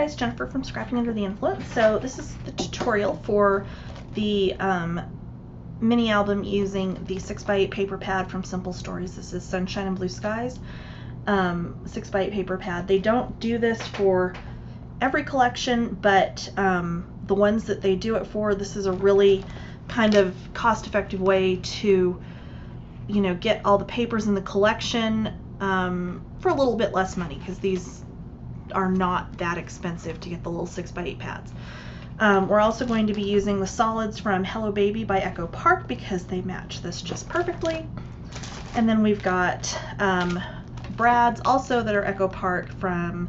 guys, Jennifer from Scrapping Under the Influence. So this is the tutorial for the mini album using the 6x8 paper pad from Simple Stories. This is Sunshine and Blue Skies 6x8 paper pad. They don't do this for every collection, but the ones that they do it for, this is a really kind of cost-effective way to, you know, get all the papers in the collection for a little bit less money, because these are not that expensive to get the little 6x8 pads. We're also going to be using the solids from Hello Baby by Echo Park because they match this just perfectly. And then we've got brads also that are Echo Park from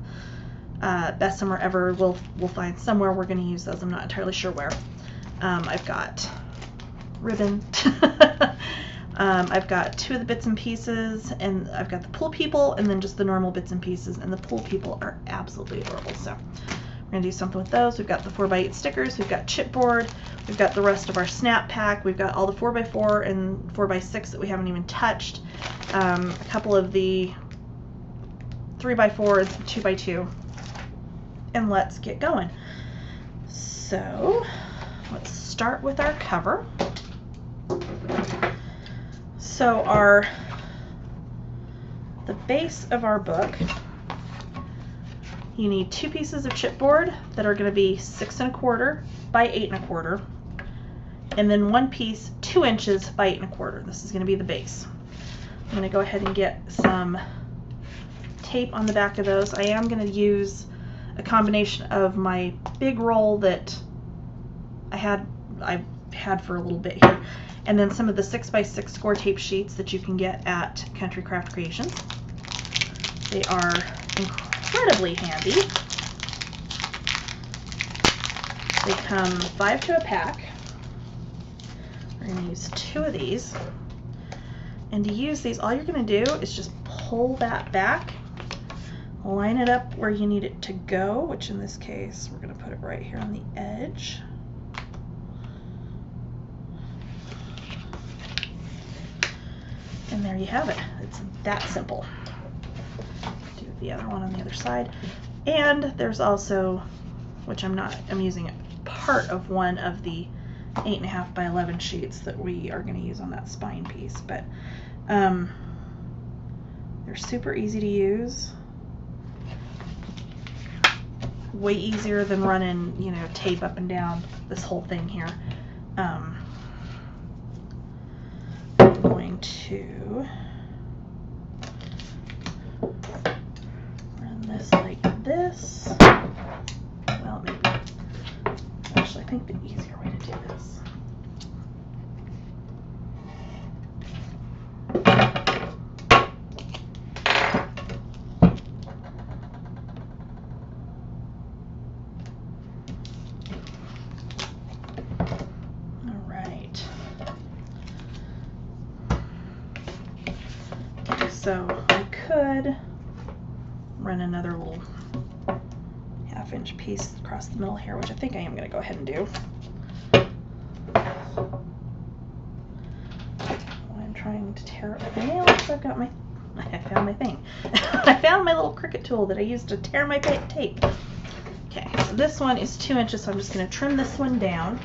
Best Summer Ever. We'll find somewhere we're going to use those. I'm not entirely sure where. I've got ribbon. I've got two of the bits and pieces, and I've got the Pool People and then just the normal bits and pieces, and the Pool People are absolutely adorable. So we're going to do something with those. We've got the 4x8 stickers, we've got chipboard, we've got the rest of our snap pack, we've got all the 4x4 and 4x6 that we haven't even touched, a couple of the 3x4 and some 2x2, and let's get going. So let's start with our cover. So the base of our book, you need two pieces of chipboard that are going to be 6 1/4 by 8 1/4, and then one piece 2 inches by 8 1/4. This is going to be the base. I'm going to go ahead and get some tape on the back of those. I am going to use a combination of my big roll that I've had for a little bit here, and then some of the 6x6 score tape sheets that you can get at Country Craft Creations. They are incredibly handy. They come 5 to a pack. We're going to use 2 of these. And to use these, all you're going to do is just pull that back, line it up where you need it to go, which in this case, we're going to put it right here on the edge. And there you have it. It's that simple. Do the other one on the other side. And there's also, which I'm using part of one of the 8 1/2 by 11 sheets that we are going to use on that spine piece. But they're super easy to use. Way easier than running, you know, tape up and down this whole thing here. I'm going to run this like this. Well, maybe. Actually, I think the easier way to do this. So I could run another little 1/2 inch piece across the middle here, which I think I am going to go ahead and do. I'm trying to tear up my nails. I've got I found my thing. I found my little Cricut tool that I used to tear my tape. Okay, so this one is 2 inches, so I'm just going to trim this one down.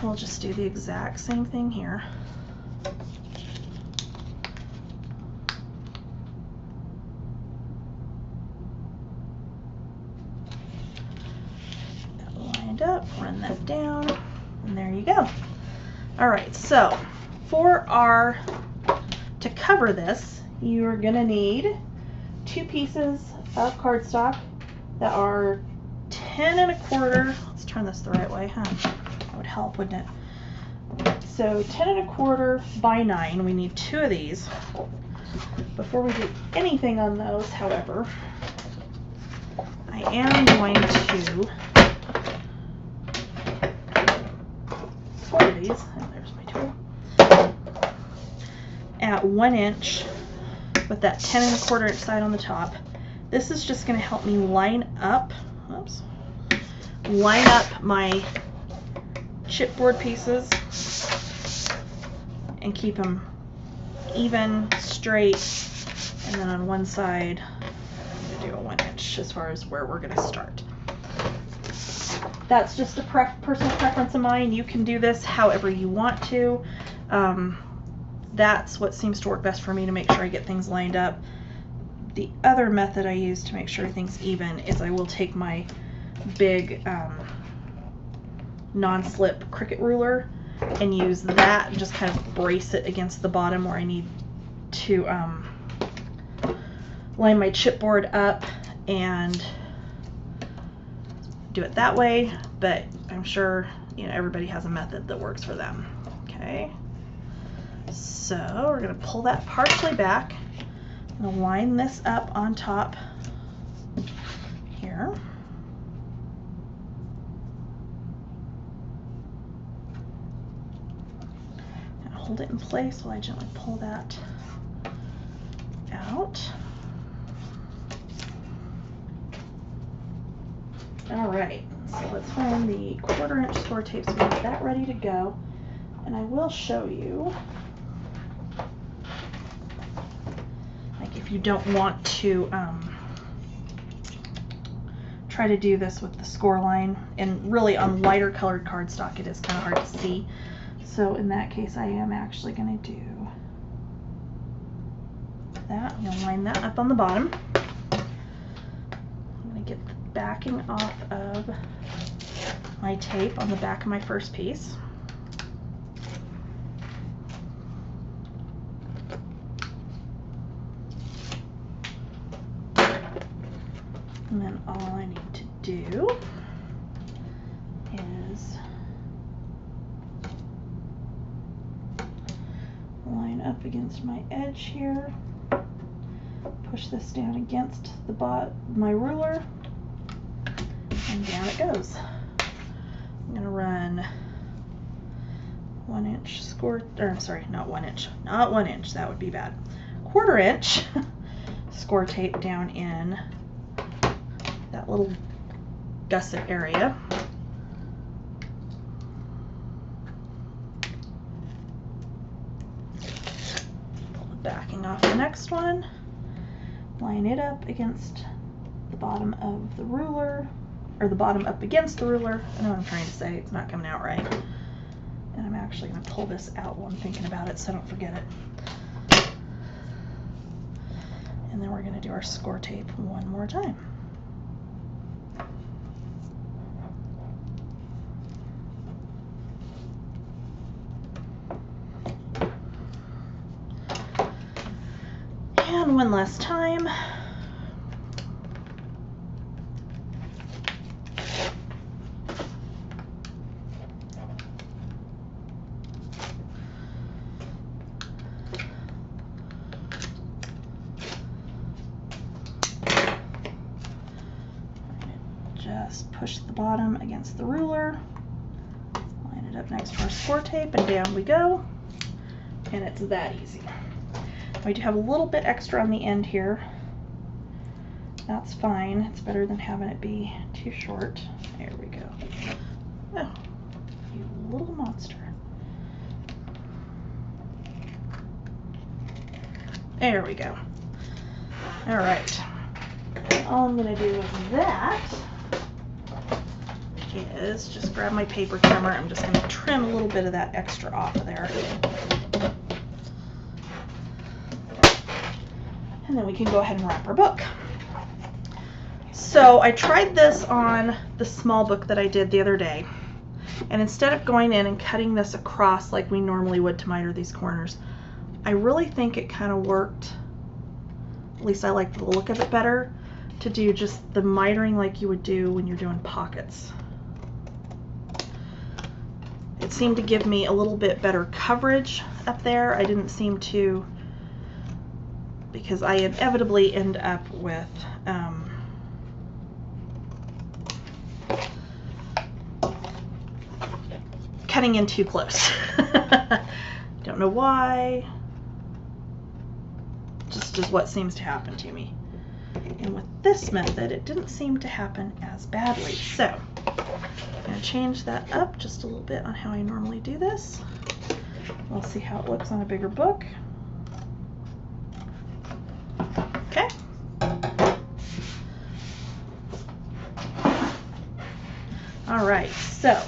We'll just do the exact same thing here. That lined up, run that down, and there you go. Alright, so to cover this, you are going to need 2 pieces of cardstock that are 10 1/4. Let's turn this the right way, huh? That would help, wouldn't it? So 10 1/4 by 9. We need 2 of these. Before we do anything on those, however, I am going to score these. And there's my tool. At 1 inch with that 10 1/4 inch side on the top. This is just going to help me line up my chipboard pieces and keep them even, straight, and then on one side I'm going to do a 1 inch as far as where we're going to start. That's just a personal preference of mine. You can do this however you want to. That's what seems to work best for me to make sure I get things lined up. The other method I use to make sure everything's even is I will take my big non-slip Cricut ruler and use that and just kind of brace it against the bottom where I need to line my chipboard up and do it that way, but I'm sure everybody has a method that works for them. Okay, so we're going to pull that partially back. I'm going to line this up on top here. And hold it in place while I gently pull that out. Alright, so let's find the 1/4 inch score tape so we get that ready to go. And I will show you, like, if you don't want to try to do this with the score line, and really on lighter colored cardstock it is kind of hard to see. So in that case I am actually going to do that. I'm going to line that up on the bottom. I'm going to get the backing off of my tape on the back of my first piece. And then all I need to do is line up against my edge here, push this down against my ruler, and down it goes. I'm going to run 1 inch score, or sorry, not 1 inch, that would be bad. 1/4 inch score tape down in that little gusset area. Pull the backing off the next one, line it up against the bottom of the ruler, or the bottom up against the ruler. I know what I'm trying to say, it's not coming out right. And I'm actually going to pull this out while I'm thinking about it so I don't forget it. And then we're going to do our score tape one more time. And one last time. Just push the bottom against the ruler, line it up next to our score tape, and down we go. And it's that easy. We do have a little bit extra on the end here. That's fine. It's better than having it be too short. There we go. Oh, you little monster. There we go. All right. All I'm going to do with that is just grab my paper trimmer. I'm just going to trim a little bit of that extra off of there. And then we can go ahead and wrap our book. So I tried this on the small book that I did the other day. And instead of going in and cutting this across like we normally would to miter these corners, I really think it kind of worked, at least I like the look of it better, to do just the mitering like you would do when you're doing pockets. It seemed to give me a little bit better coverage up there. I didn't seem to, because I inevitably end up with cutting in too close. Don't know why. Just is what seems to happen to me. And with this method, it didn't seem to happen as badly. So I'm going to change that up just a little bit on how I normally do this. We'll see how it looks on a bigger book. Okay. All right, so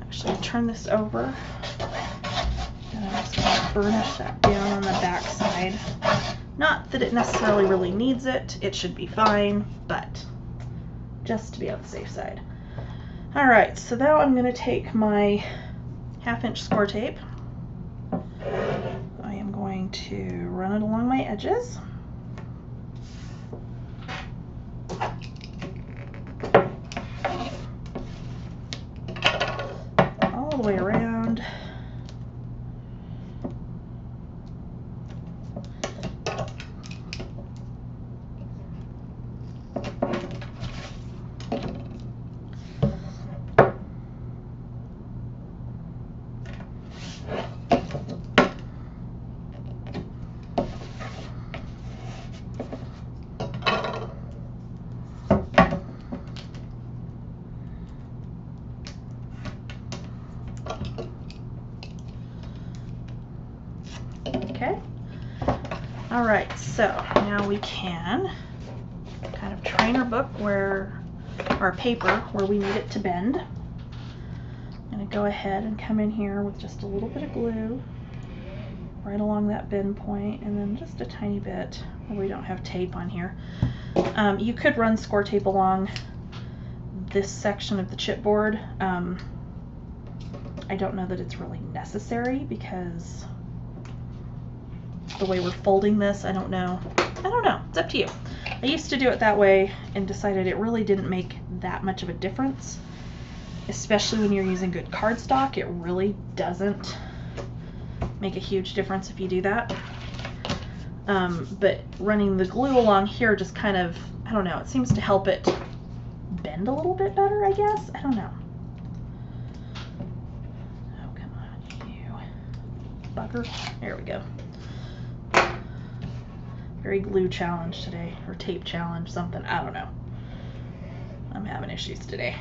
actually turn this over, and I'm just going to burnish that down on the back side. Not that it necessarily really needs it. It should be fine, but just to be on the safe side. All right, so now I'm going to take my 1/2-inch score tape. I am going to run it along my edges. All the way around. Okay. All right, so now we can kind of train our book our paper where we need it to bend. I'm going to go ahead and come in here with just a little bit of glue right along that bend point, and then just a tiny bit where we don't have tape on here. You could run score tape along this section of the chipboard. I don't know that it's really necessary because the way we're folding this, I don't know. It's up to you. I used to do it that way and decided it really didn't make that much of a difference, especially when you're using good cardstock. It really doesn't make a huge difference if you do that. But running the glue along here just kind of, I don't know, it seems to help it bend a little bit better, I guess. I don't know. Oh, come on, you bugger. There we go. Very glue challenge today, or tape challenge, something. I don't know. I'm having issues today.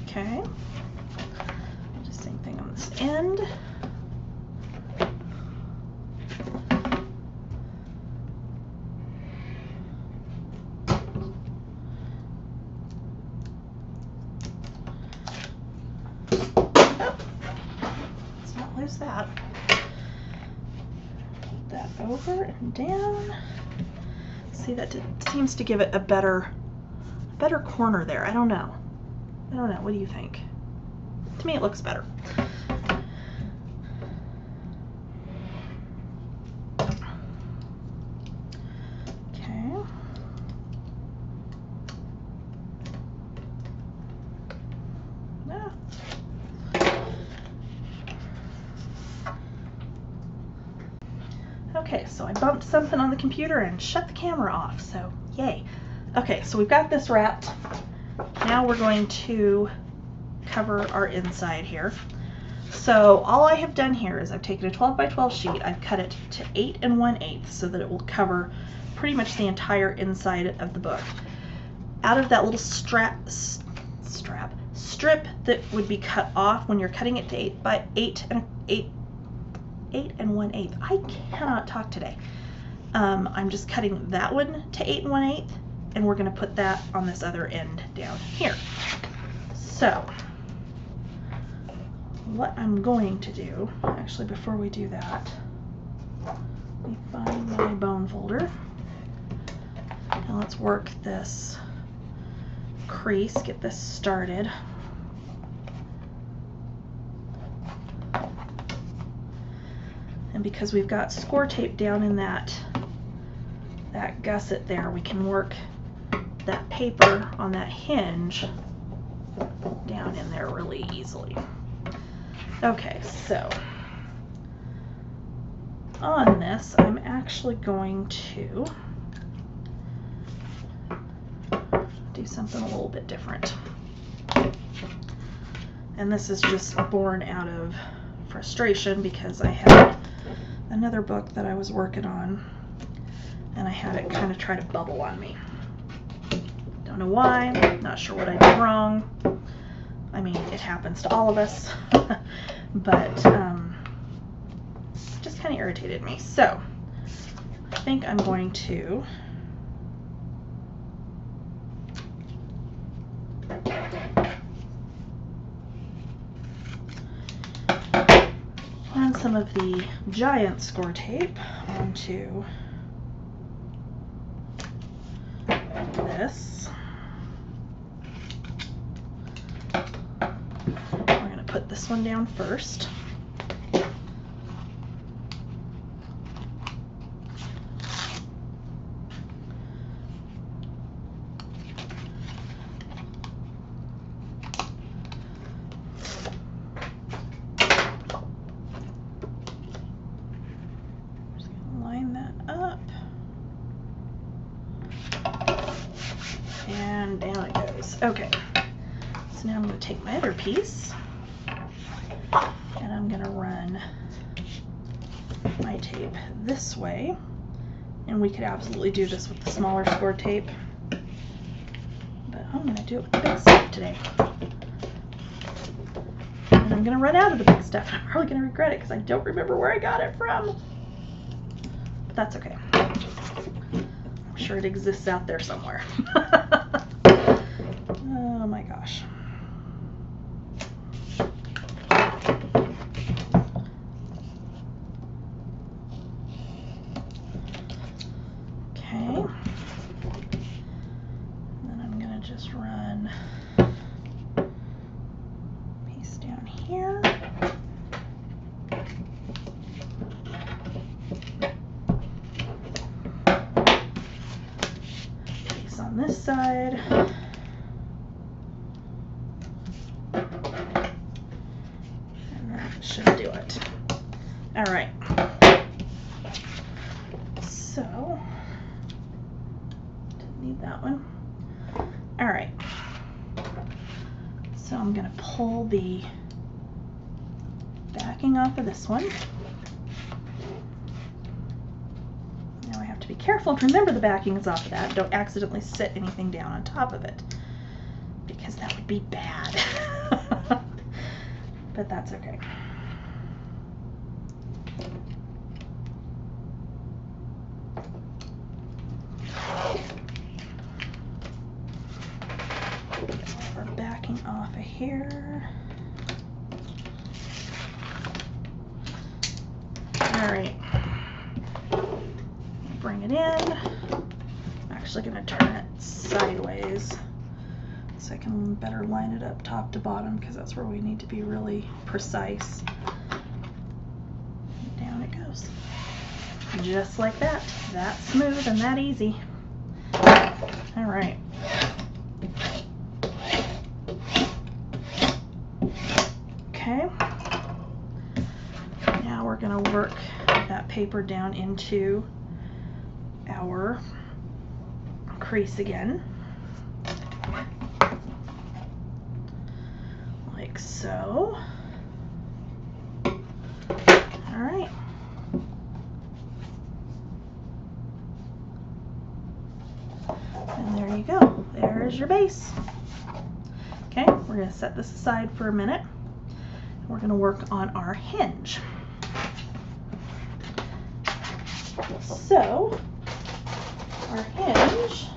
Okay. Just same thing on this end. That. Put that over and down. See, that seems to give it a better corner there. I don't know. What do you think? To me, it looks better. Okay. Yeah. Okay, so I bumped something on the computer and shut the camera off, so yay. Okay, so we've got this wrapped. Now we're going to cover our inside here. So all I have done here is I've taken a 12 by 12 sheet, I've cut it to 8 1/8 so that it will cover pretty much the entire inside of the book. Out of that little strip that would be cut off when you're cutting it to 8 1/8. I cannot talk today. I'm just cutting that one to 8 1/8, and we're going to put that on this other end down here. So what I'm going to do, actually before we do that, let me find my bone folder. Now let's work this crease, get this started. And because we've got score tape down in that gusset there, we can work that paper on that hinge down in there really easily. Okay, so on this, I'm actually going to do something a little bit different. And this is just born out of frustration because I had another book that I was working on and I had it kind of try to bubble on me. Don't know why, not sure what I did wrong. I mean, it happens to all of us, but just kind of irritated me. So I think I'm going to run some of the giant score tape onto this. We're going to put this one down first. And down it goes. Okay, so now I'm going to take my other piece and I'm going to run my tape this way, and we could absolutely do this with the smaller score tape, but I'm going to do it with the big stuff today. And I'm going to run out of the big stuff. I'm probably going to regret it because I don't remember where I got it from, but that's okay. I'm sure it exists out there somewhere. Oh my gosh. Okay. Then I'm going to just run a piece down here. Piece on this side. Should do it. All right. So, didn't need that one. All right. So I'm going to pull the backing off of this one. Now I have to be careful to remember the backing is off of that. Don't accidentally sit anything down on top of it, because that would be bad. But that's okay. We're backing off of here. All right. Bring it in. I'm actually going to turn it sideways so I can better line it up top to bottom, because that's where we need to be really precise. And down it goes. Just like that. That smooth and that easy. All right. Okay. Now we're going to work that paper down into our crease again. Like so. All right. And there you go. There's your base. Okay, we're going to set this aside for a minute. We're going to work on our hinge. So, our hinge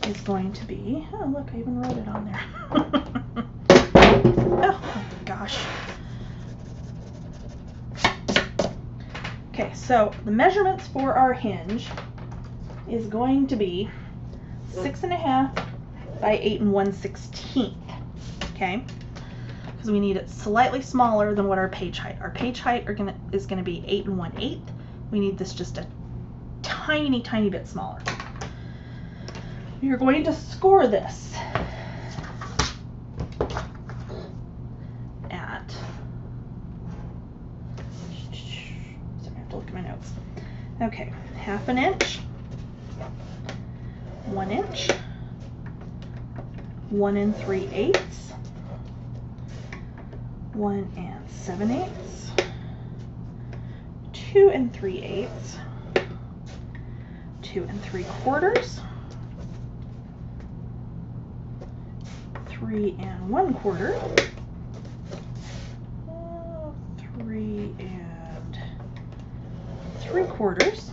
is going to be, oh look, I even wrote it on there. Oh gosh. Okay, so the measurements for our hinge is going to be 6.5 by 8 1/16. Okay, because we need it slightly smaller than what our page height. Our page height is gonna be 8 1/8. We need this just a tiny bit smaller. You're going to score this at, sorry, I have to look at my notes. Okay, 1/2 inch 1 inch, 1 3/8, 1 7/8, 2 3/8, 2 3/4, 3 1/4, 3 3/4,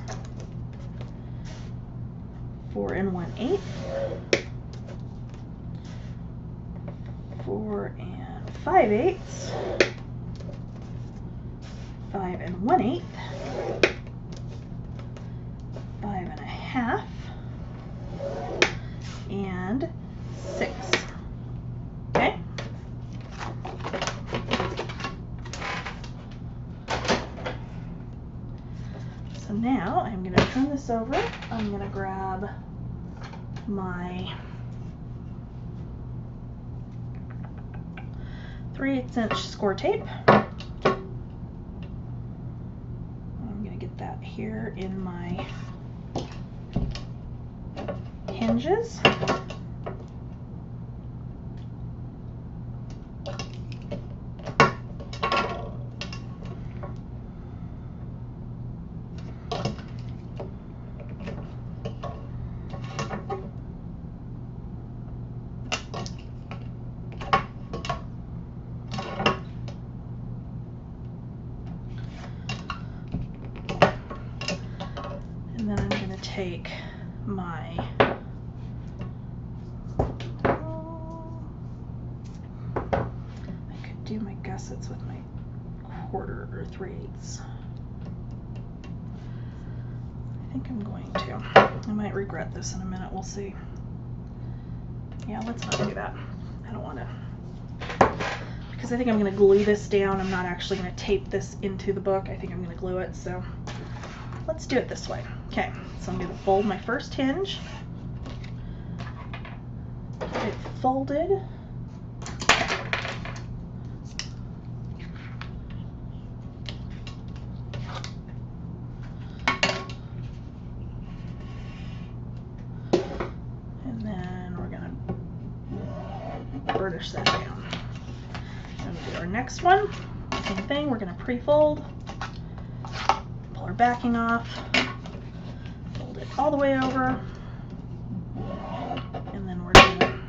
4 1/8, 4 5/8, 5 1/8, 5 1/2, and 6. Okay. So now I'm going to turn this over. I'm going to grab my 3/8 inch score tape. I'm going to get that here in my hinges. And then I'm going to take my I could do my gussets with my 1/4 or 3/8. I think I'm going to. I might regret this in a minute. We'll see. Yeah, let's not do that. I don't want to. Because I think I'm going to glue this down. I'm not actually going to tape this into the book. I think I'm going to glue it. So let's do it this way. Okay, so I'm going to fold my first hinge. Get it folded. And then we're going to burnish that down. And we'll do our next one. Same thing, we're going to pre-fold. Pull our backing off. Fold it all the way over. And then we're going to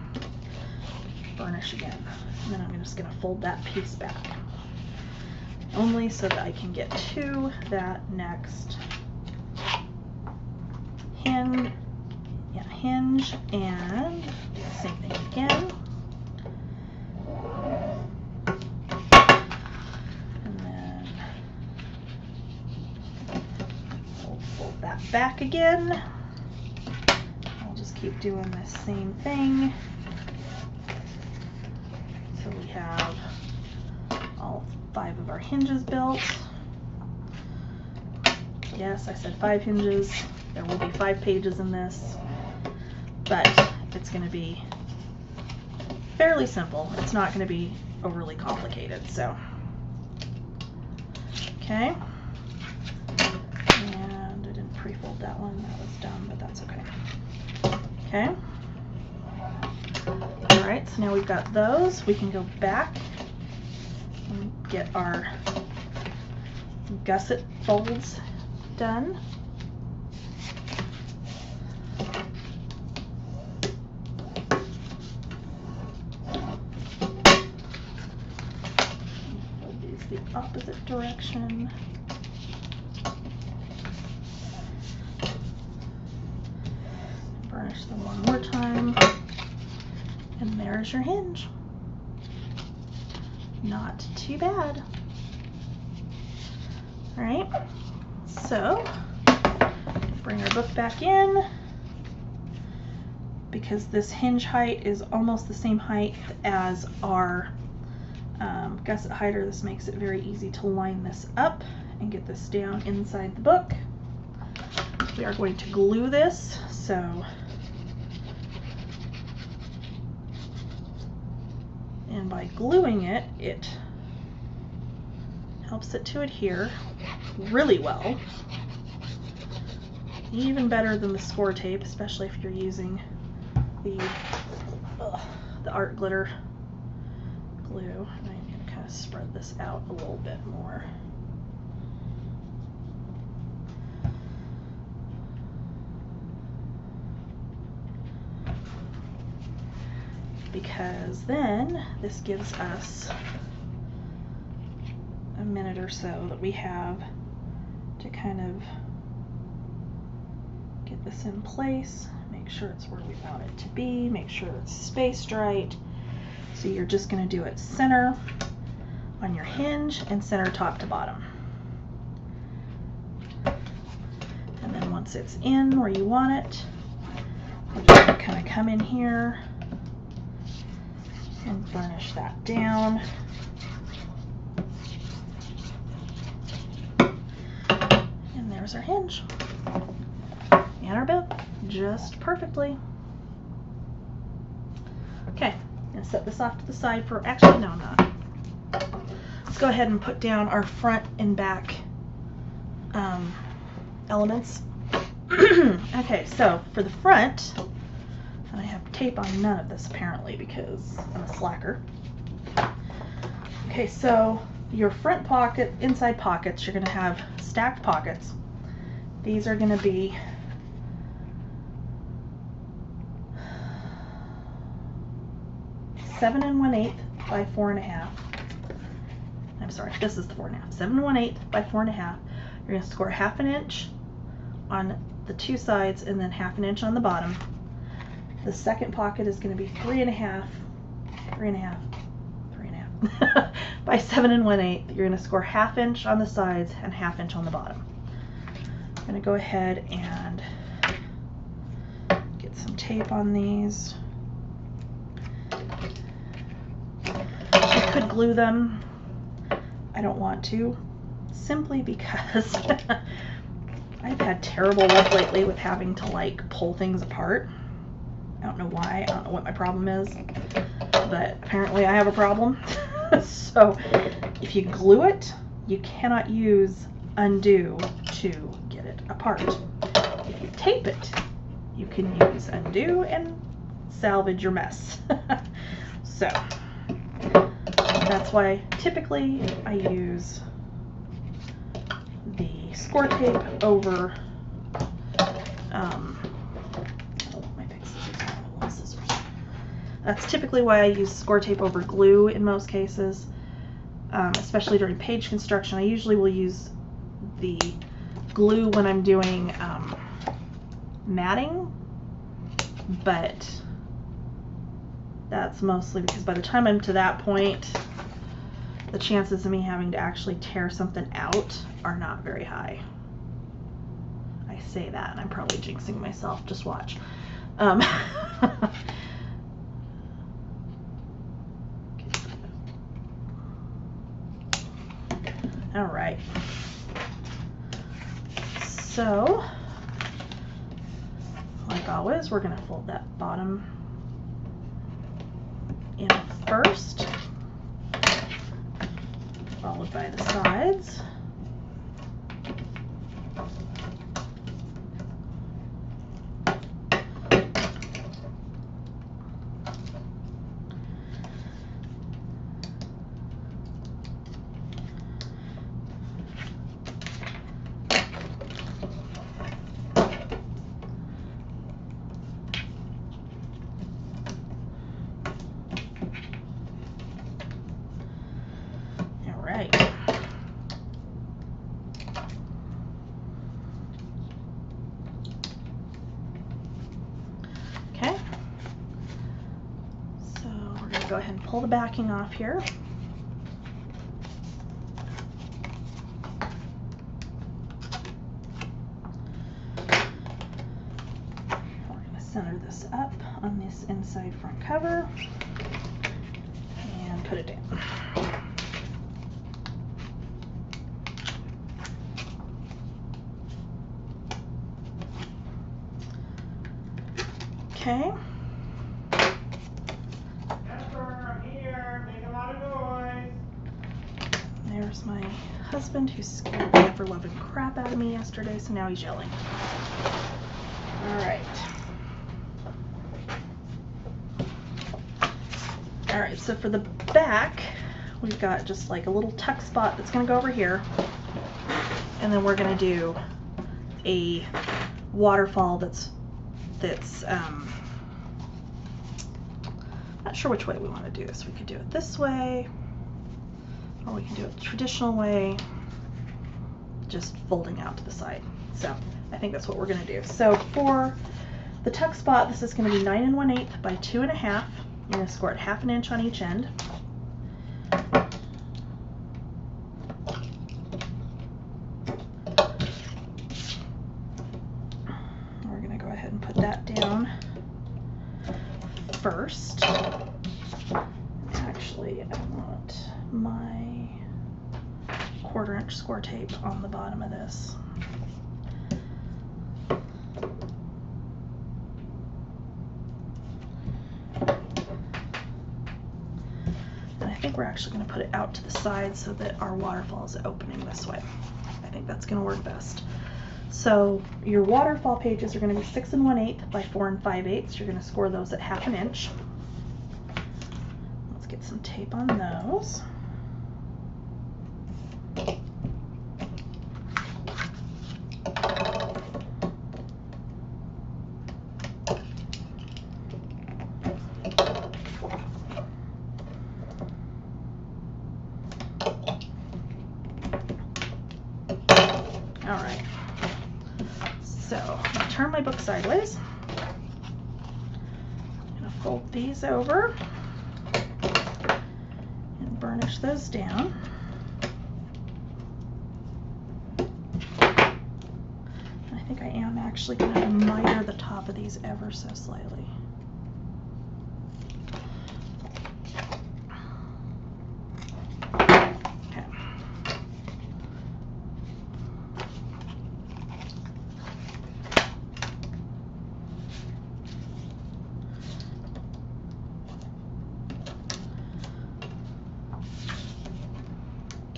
burnish again. And then I'm just going to fold that piece back. Only so that I can get to that next hinge, and do the same thing again. And then we'll fold that back again. I'll just keep doing the same thing. So we have all 5 of our hinges built. Yes, I said 5 hinges. There will be 5 pages in this, but it's going to be fairly simple. It's not going to be overly complicated. So, okay. And I didn't pre-fold that one. That was dumb, but that's okay. Okay. All right, so now we've got those. We can go back and get our gusset folds done. Fold these the opposite direction. Burnish them one more time. And there's your hinge. Not too bad. All right, so bring our book back in. Because this hinge height is almost the same height as our gusset hider, this makes it very easy to line this up and get this down inside the book. We are going to glue this, so and by gluing it, it helps it to adhere really well. even better than the score tape, especially if you're using the art glitter glue. And I'm going to kind of spread this out a little bit more. Because then this gives us a minute or so that we have to kind of get this in place, make sure it's where we want it to be, make sure it's spaced right. So you're just going to do it center on your hinge and center top to bottom. And then once it's in where you want it, we're just going to kind of come in here and burnish that down. And there's our hinge. And our bow, just perfectly. Okay, I'm going to set this off to the side for, actually no I'm not. Let's go ahead and put down our front and back elements. Okay, so for the front, and I have tape on none of this apparently because I'm a slacker. Okay, so your front pocket, inside pockets, you're going to have stacked pockets. These are going to be seven and 1/8 by 4 1/2. I'm sorry, this is the 4 1/2. 7 1/8 by 4 1/2. You're going to score 1/2 inch on the two sides and then 1/2 inch on the bottom. The second pocket is going to be 3 1/2 by 7 1/8. You're going to score 1/2 inch on the sides and 1/2 inch on the bottom. I'm going to go ahead and get some tape on these. I could glue them. I don't want to, simply because I've had terrible luck lately with having to like pull things apart. I don't know why, I don't know what my problem is, but apparently I have a problem. So if you glue it, you cannot use undo to get it apart. If you tape it, you can use undo and salvage your mess. So that's why typically I use the score tape over that's typically why I use score tape over glue in most cases, especially during page construction. I usually will use the glue when I'm doing matting, but that's mostly because by the time I'm to that point, the chances of me having to actually tear something out are not very high. I say that and I'm probably jinxing myself, just watch. All right. So, like always, we're going to fold that bottom in first, followed by the sides. Go ahead and pull the backing off here. We're going to center this up on this inside front cover and put it down. Okay. There's my husband who scared the ever-loving crap out of me yesterday, so now he's yelling. Alright. Alright, so for the back, we've got just like a little tuck spot that's going to go over here. And then we're going to do a waterfall that's not sure which way we want to do this. We could do it this way, or we can do it the traditional way, just folding out to the side. So I think that's what we're going to do. So for the tuck spot, this is going to be 9 1/8 by 2 1/2. You're going to score it 1/2 inch on each end. We're going to go ahead and put that down first. Actually, I want my 1/4 inch score tape on the bottom of this. And I think we're actually going to put it out to the side so that our waterfall is opening this way. I think that's going to work best. So your waterfall pages are going to be 6 1/8 by 4 5/8. You're going to score those at 1/2 inch. Let's get some tape on those. Alright, so I'm going to turn my book sideways. I'm going to fold these over and burnish those down. And I think I am actually going to miter the top of these ever so slightly.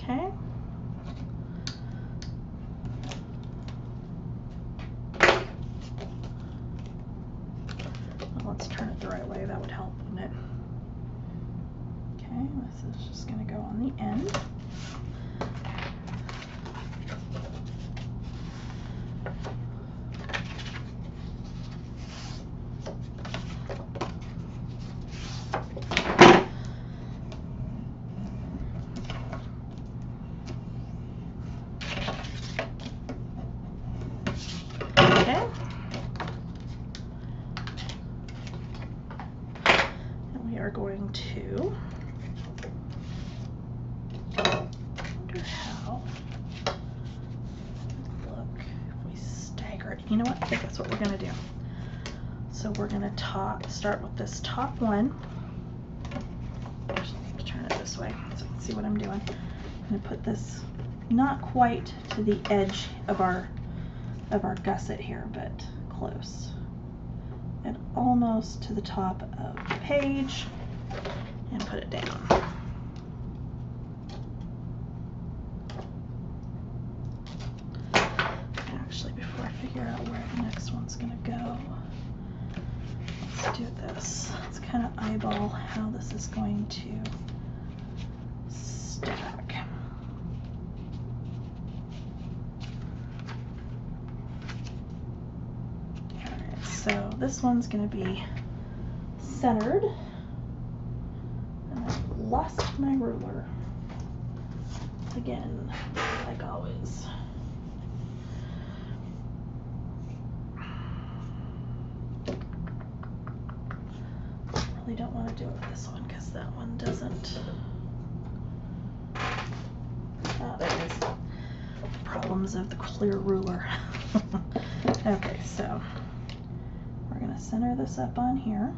Okay. Well, let's turn it the right way. That would help, wouldn't it? Okay, this is just going to go on the end. Are going to wonder how look if we stagger it. You know what? I think that's what we're going to do. So we're going to start with this top one. Actually, I need to turn it this way so you can see what I'm doing. I'm going to put this not quite to the edge of our gusset here, but close. And almost to the top of the page, and put it down. Actually, before I figure out where the next one's going to go, let's do this. Let's kind of eyeball how this is going to stack. So this one's going to be centered, and I've lost my ruler again, like always. Really don't want to do it with this one because that one doesn't. Oh, there it is. Problems of the clear ruler. Okay, so we're going to center this up on here.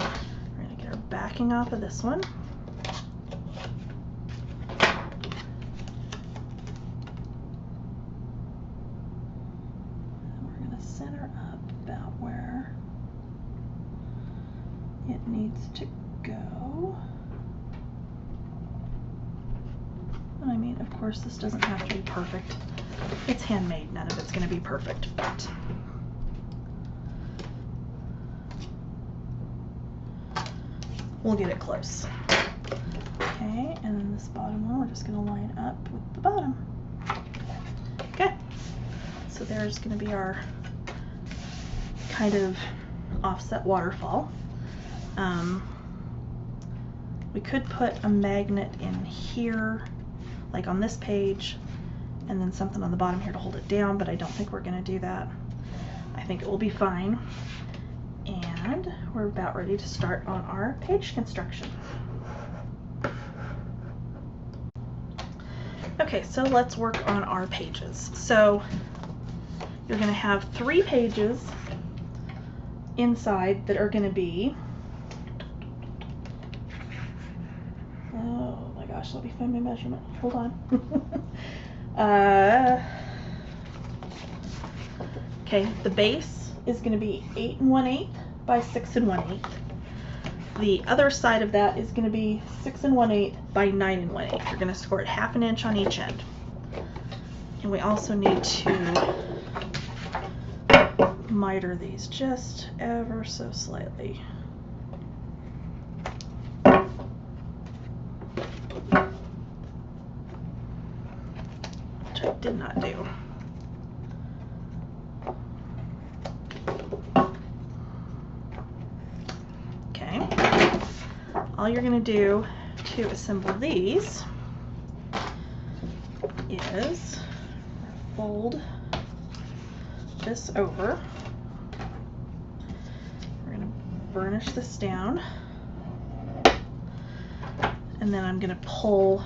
We're going to get our backing off of this one. And we're going to center up about where it needs to go. And I mean, of course, this doesn't have to be perfect. It's handmade, none of it's going to be perfect, but we'll get it close. Okay, and then this bottom one, we're just going to line up with the bottom. Okay, so there's going to be our kind of offset waterfall. We could put a magnet in here, like on this page, and then something on the bottom here to hold it down, but I don't think we're going to do that. I think it will be fine. And we're about ready to start on our page construction. Okay, so let's work on our pages. So you're going to have 3 pages inside that are going to be, oh my gosh, let me find my measurement. Hold on. Okay, the base is going to be 8 1/8 by 6 1/8. The other side of that is going to be 6 1/8 by 9 1/8. You're going to score it 1/2 inch on each end. And we also need to miter these just ever so slightly. Which I did not do. Okay. All you're going to do to assemble these is fold this over. We're going to burnish this down, and then I'm going to pull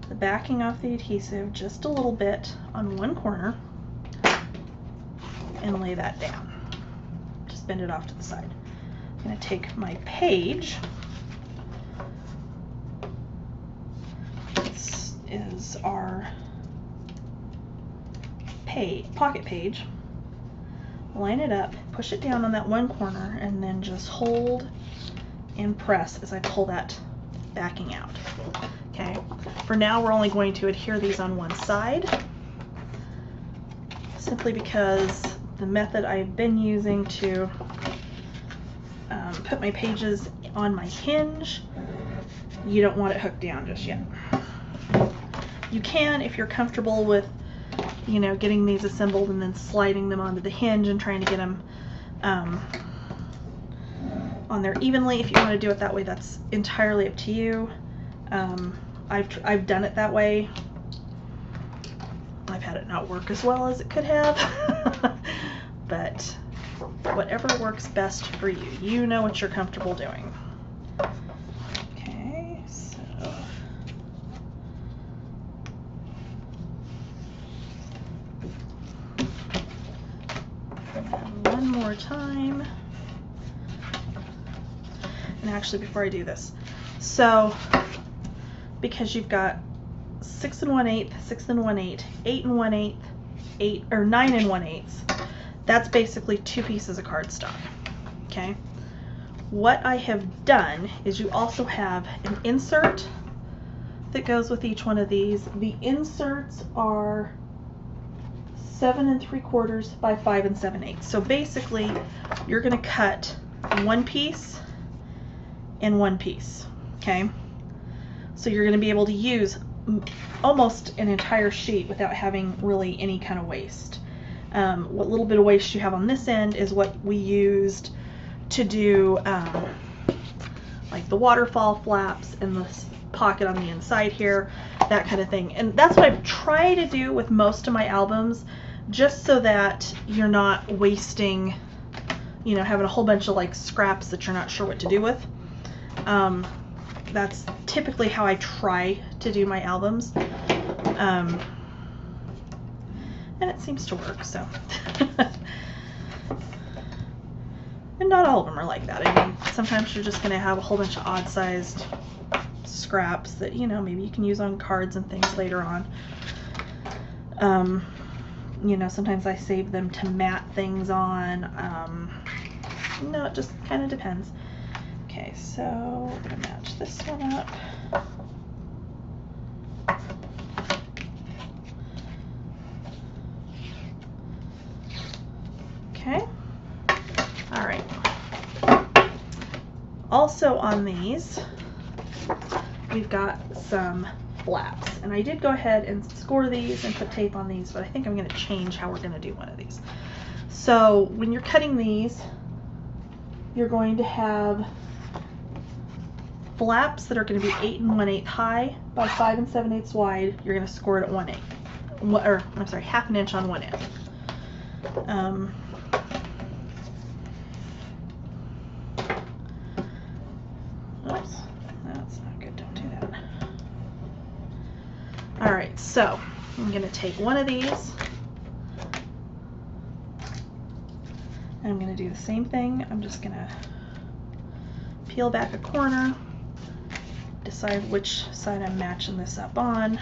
the backing off the adhesive just a little bit on one corner and lay that down. Just bend it off to the side. I'm going to take my page. This is our pocket page. Line it up, push it down on that one corner, and then just hold and press as I pull that backing out. Okay, for now we're only going to adhere these on one side, simply because the method I've been using to put my pages on my hinge, you don't want it hooked down just yet. You can, if you're comfortable with, you know, getting these assembled and then sliding them onto the hinge and trying to get them on there evenly. If you want to do it that way, that's entirely up to you. I've done it that way. I've had it not work as well as it could have, but whatever works best for you. You know what you're comfortable doing. Okay, so one more time. And actually, before I do this, so because you've got 6 1/8, 6 1/8, 8 1/8, 8 or 9 1/8, that's basically 2 pieces of cardstock. Okay. What I have done is you also have an insert that goes with each one of these. The inserts are 7 3/4 by 5 7/8. So basically, you're going to cut one piece and one piece. Okay. So you're going to be able to use almost an entire sheet without having really any kind of waste. What little bit of waste you have on this end is what we used to do like the waterfall flaps and the pocket on the inside here, that kind of thing. And that's what I've tried to do with most of my albums, just so that you're not wasting, you know, having a whole bunch of like scraps that you're not sure what to do with. That's typically how I try to do my albums. And it seems to work, so. And not all of them are like that. I mean, sometimes you're just going to have a whole bunch of odd-sized scraps that, you know, maybe you can use on cards and things later on. You know, sometimes I save them to mat things on. No, it just kind of depends. Okay, so we're going to match this one up. Also on these, we've got some flaps. And I did go ahead and score these and put tape on these, but I think I'm going to change how we're going to do one of these. So when you're cutting these, you're going to have flaps that are going to be 8 1/8 high by 5 7/8 wide. You're going to score it at 1/8, or I'm sorry, 1/2 inch on one end. Oops, that's not good. Don't do that. All right, so I'm going to take one of these. And I'm going to do the same thing. I'm just going to peel back a corner, decide which side I'm matching this up on.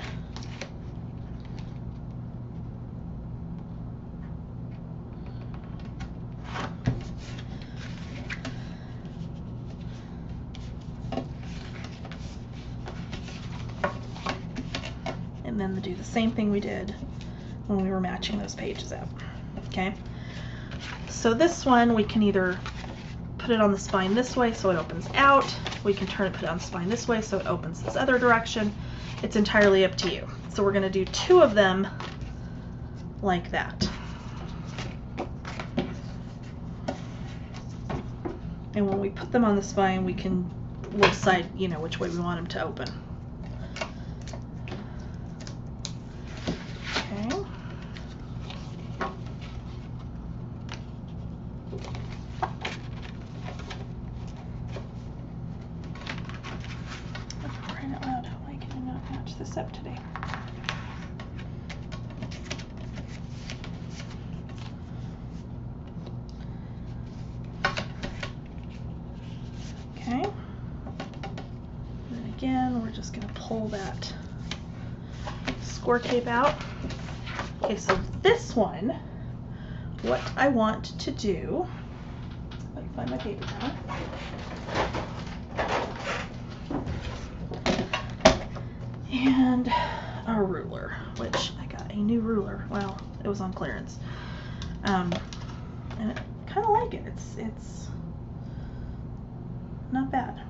And then do the same thing we did when we were matching those pages up. Okay? So this one, we can either put it on the spine this way so it opens out. We can put it on the spine this way so it opens this other direction. It's entirely up to you. So we're going to do 2 of them like that. And when we put them on the spine, we'll decide, which way we want them to open. This up today. Okay. And again, we're just going to pull that score tape out. Okay, so this one, what I want to do, let me find my paper now. And a ruler, which I got a new ruler. Well, it was on clearance, and I kind of like it. It's not bad.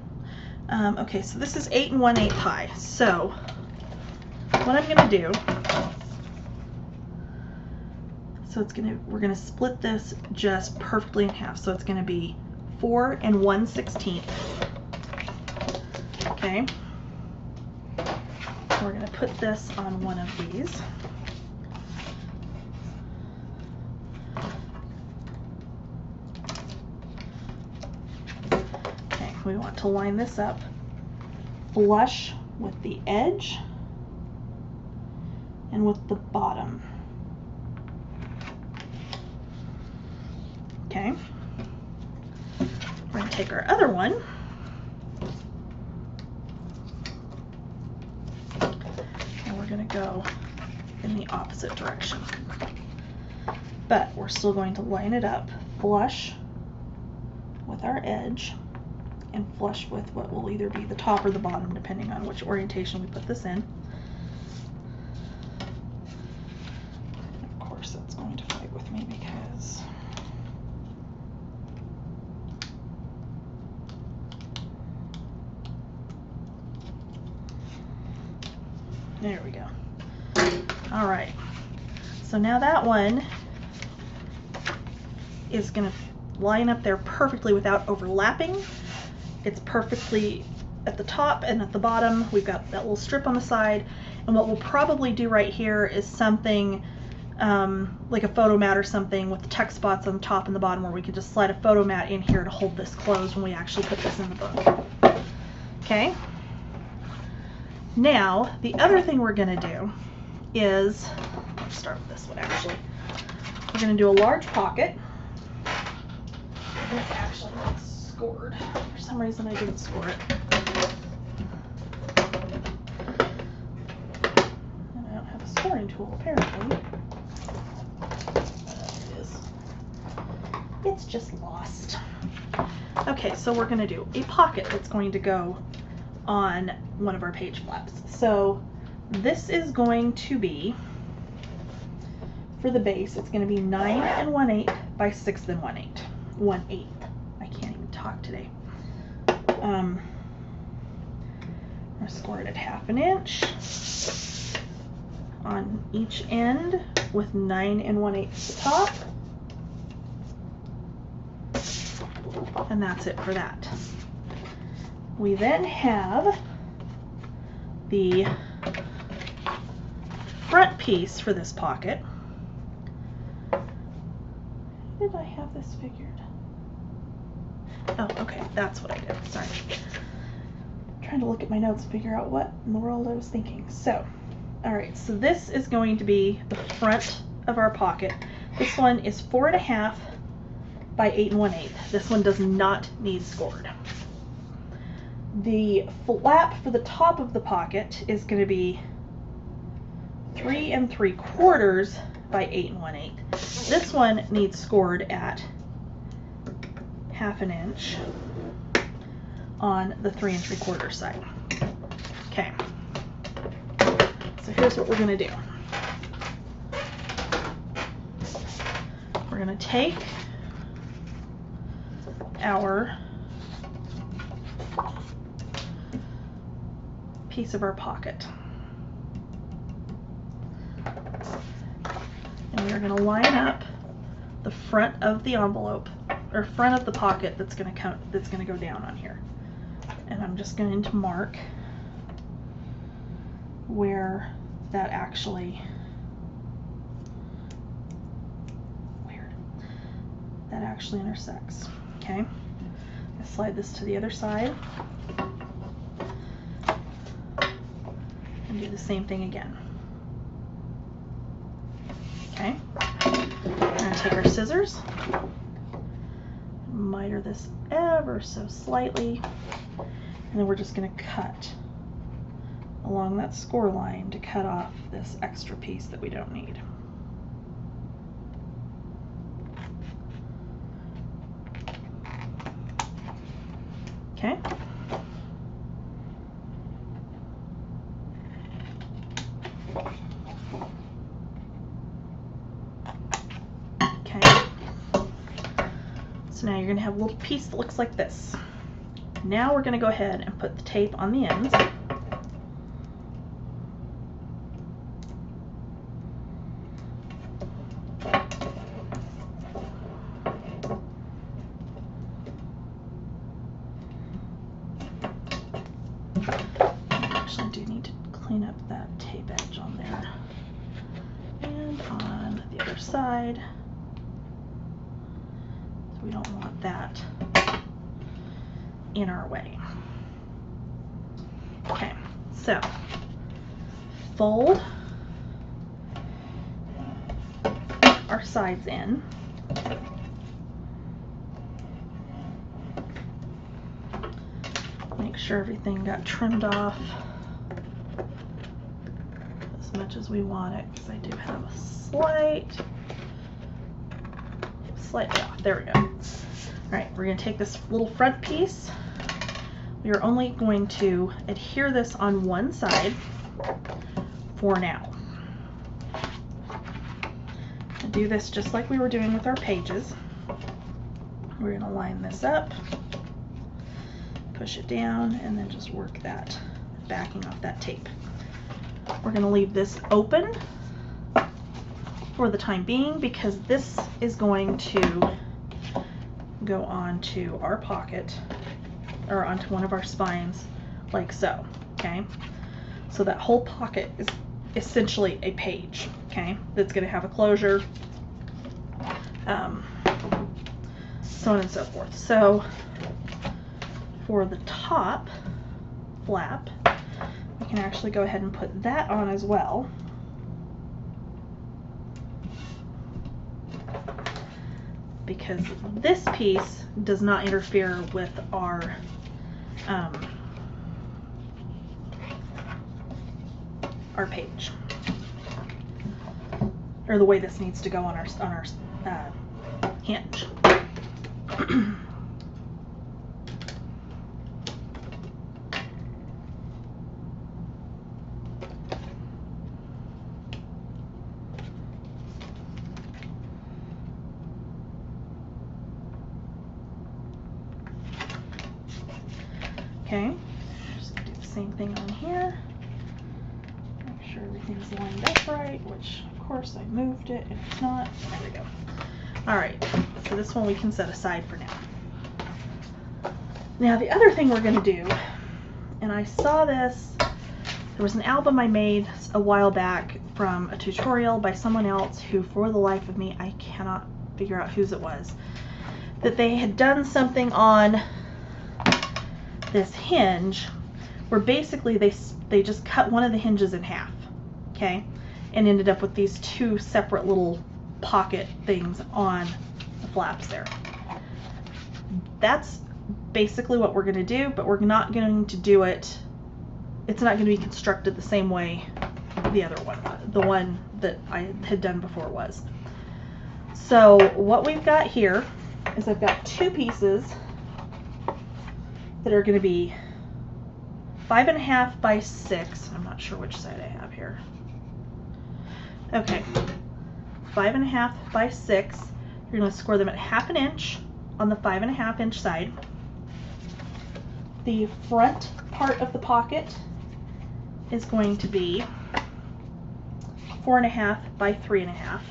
Okay, so this is 8 1/8 high. So what I'm gonna do, we're gonna split this just perfectly in half. So it's gonna be 4 1/16. Okay. We're going to put this on one of these. Okay, we want to line this up flush with the edge and with the bottom. Okay. We're going to take our other one. Going to go in the opposite direction, but we're still going to line it up flush with our edge and flush with what will either be the top or the bottom depending on which orientation we put this in. Of course that's going to fight with me because there we go. All right, so now that one is going to line up there perfectly without overlapping. It's perfectly at the top and at the bottom. We've got that little strip on the side, and what we'll probably do right here is something like a photo mat or something with the text spots on the top and the bottom, where we can just slide a photo mat in here to hold this closed when we actually put this in the book. Okay. Now, the other thing we're going to do is, let's start with this one actually. We're going to do a large pocket. This actually gets scored. For some reason I didn't score it. And I don't have a scoring tool apparently. It is. It's just lost. Okay, so we're going to do a pocket that's going to go on one of our page flaps. So this is going to be, for the base, it's going to be 9 1/8 by 6 1/8. 1/8. I can't even talk today. I'm going to score it at 1/2 inch on each end with 9 1/8 at the top. And that's it for that. We then have the front piece for this pocket. Did I have this figured? Oh, okay, that's what I did. Sorry. I'm trying to look at my notes and figure out what in the world I was thinking. So, alright, so this is going to be the front of our pocket. This one is 4 1/2 by 8 1/8. This one does not need scored. The flap for the top of the pocket is going to be 3 3/4 by 8 1/8. This one needs scored at 1/2 inch on the 3 3/4 side. Okay, so here's what we're going to do. We're going to take our piece of our pocket, and we're going to line up the front of the envelope, or front of the pocket that's going to go down on here. And I'm just going to mark where that actually intersects. Okay, I slide this to the other side and do the same thing again. Okay, we're going to take our scissors, miter this ever so slightly, and then we're just going to cut along that score line to cut off this extra piece that we don't need. Okay. Okay. So now you're going to have a little piece that looks like this. Now we're going to go ahead and put the tape on the ends. Actually, I do need to clean up that tape edge on there. And on the other side. So we don't want that in our way. Okay, so fold our sides in. Make sure everything got trimmed off as much as we want it, because I do have a slight off. There we go. Alright, we're going to take this little front piece. We are only going to adhere this on one side for now. And do this just like we were doing with our pages. We're going to line this up, push it down, and then just work that backing off that tape. We're going to leave this open for the time being, because this is going to go onto our pocket, or onto one of our spines, like so. Okay, so that whole pocket is essentially a page, okay, that's going to have a closure, so on and so forth. So for the top flap, we can actually go ahead and put that on as well. Because this piece does not interfere with our page, or the way this needs to go on our hinge. Okay, just gonna do the same thing on here. Make sure everything's lined up right, which of course I moved it and it's not. There we go. Alright, so this one we can set aside for now. Now the other thing we're going to do, and I saw this, there was an album I made a while back from a tutorial by someone else who, for the life of me, I cannot figure out whose it was, that they had done something on this hinge where basically they just cut one of the hinges in half, okay, and ended up with these two separate little pocket things on the flaps there. That's basically what we're going to do, but we're not going to do it, it's not going to be constructed the same way the other one, the one that I had done before was. So what we've got here is I've got two pieces that are going to be 5.5 by 6. I'm not sure which side I have here. Okay, 5.5 by 6. You're going to score them at 1/2 inch on the 5.5 inch side. The front part of the pocket is going to be 4.5 by 3.5.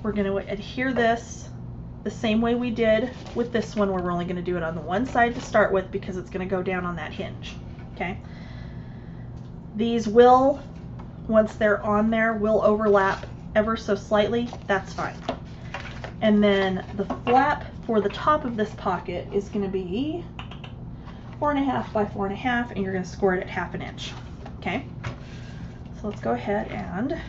We're going to adhere this the same way we did with this one, where we're only going to do it on the one side to start with because it's going to go down on that hinge. Okay. These will, once they're on there, will overlap ever so slightly. That's fine. And then the flap for the top of this pocket is going to be 4.5 by 4.5, and you're going to score it at 1/2 inch. Okay. So let's go ahead and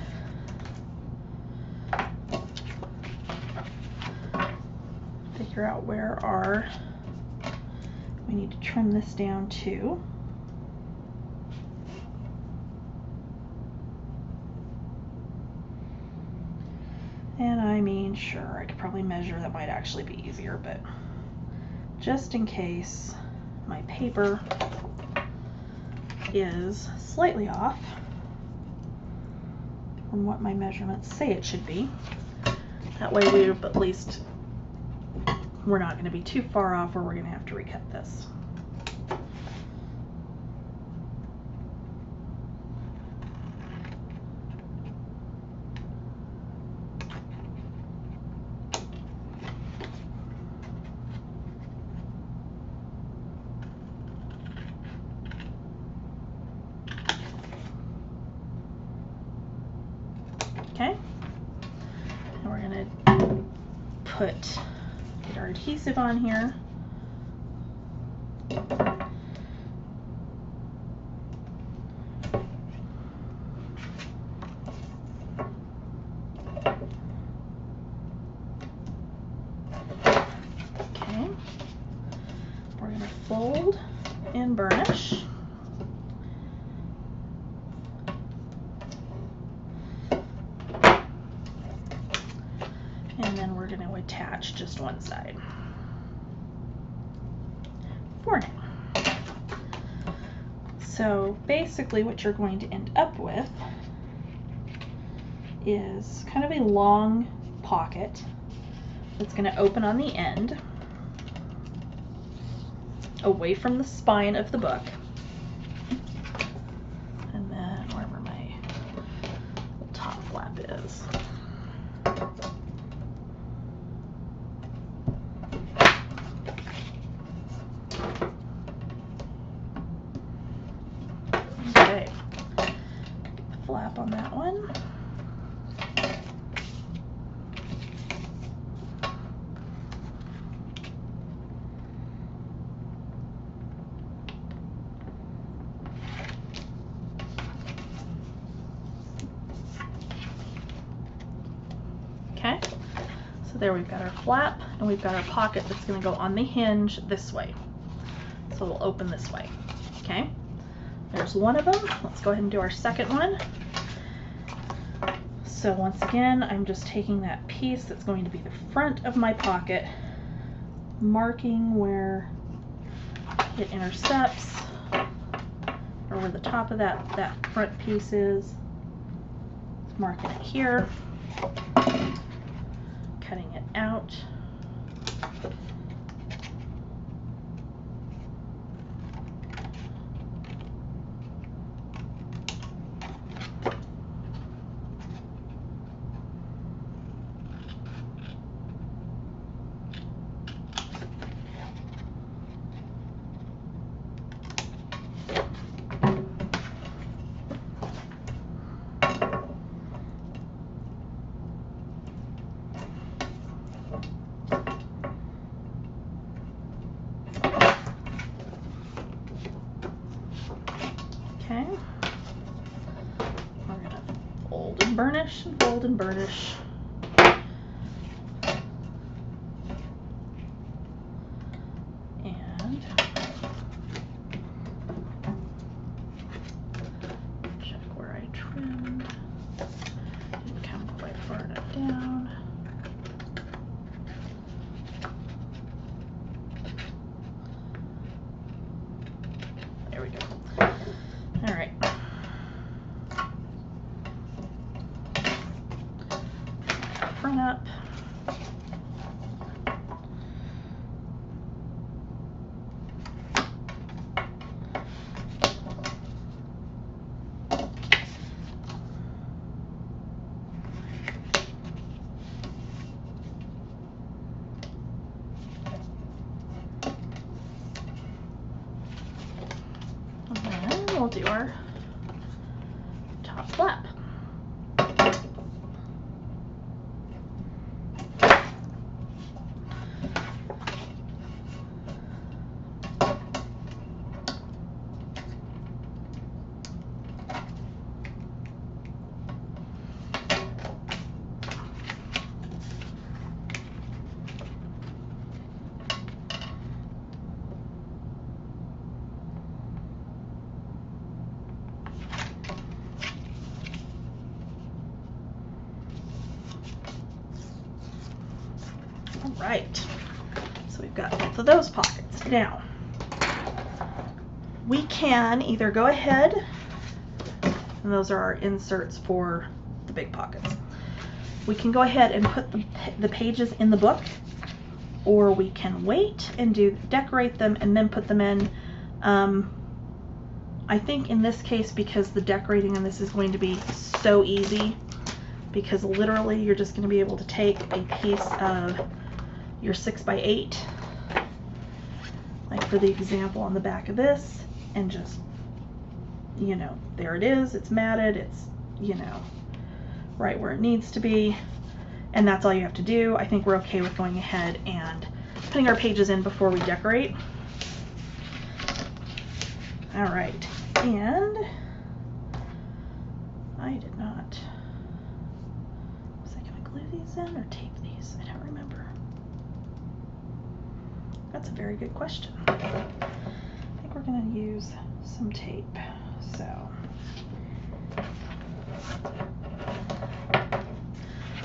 figure out where we need to trim this down to. And I mean, sure, I could probably measure, that might actually be easier, but just in case my paper is slightly off from what my measurements say it should be, that way at least we're not going to be too far off where we're going to have to recut this. Okay, and we're going to get our adhesive on here. Okay, we're going to fold and burnish. And then we're going to attach just one side for now. So basically what you're going to end up with is kind of a long pocket that's going to open on the end away from the spine of the book. And then wherever my top flap is. Okay, flap on that one. Okay, so there we've got our flap, and we've got our pocket that's going to go on the hinge this way. So it'll open this way. Okay, there's one of them. Let's go ahead and do our second one. So once again, I'm just taking that piece that's going to be the front of my pocket, marking where it intercepts, or where the top of that front piece is. Marking it here, cutting it out. Varnish and fold and burnish. And check where I trimmed. Didn't come quite far enough down. There we go. All right. Front up. And then we'll do our top flap. All right, so we've got both of those pockets. Now, we can either go ahead, and those are our inserts for the big pockets. We can go ahead and put the pages in the book, or we can wait and decorate them and then put them in. I think in this case, because the decorating in this is going to be so easy, because literally you're just going to be able to take a piece of your 6x8, like for the example on the back of this, and just, you know, there it is, it's matted, it's, you know, right where it needs to be, and that's all you have to do. I think we're okay with going ahead and putting our pages in before we decorate. All right, and I did not, was I gonna glue these in or tape these? I don't remember. That's a very good question. I think we're going to use some tape. So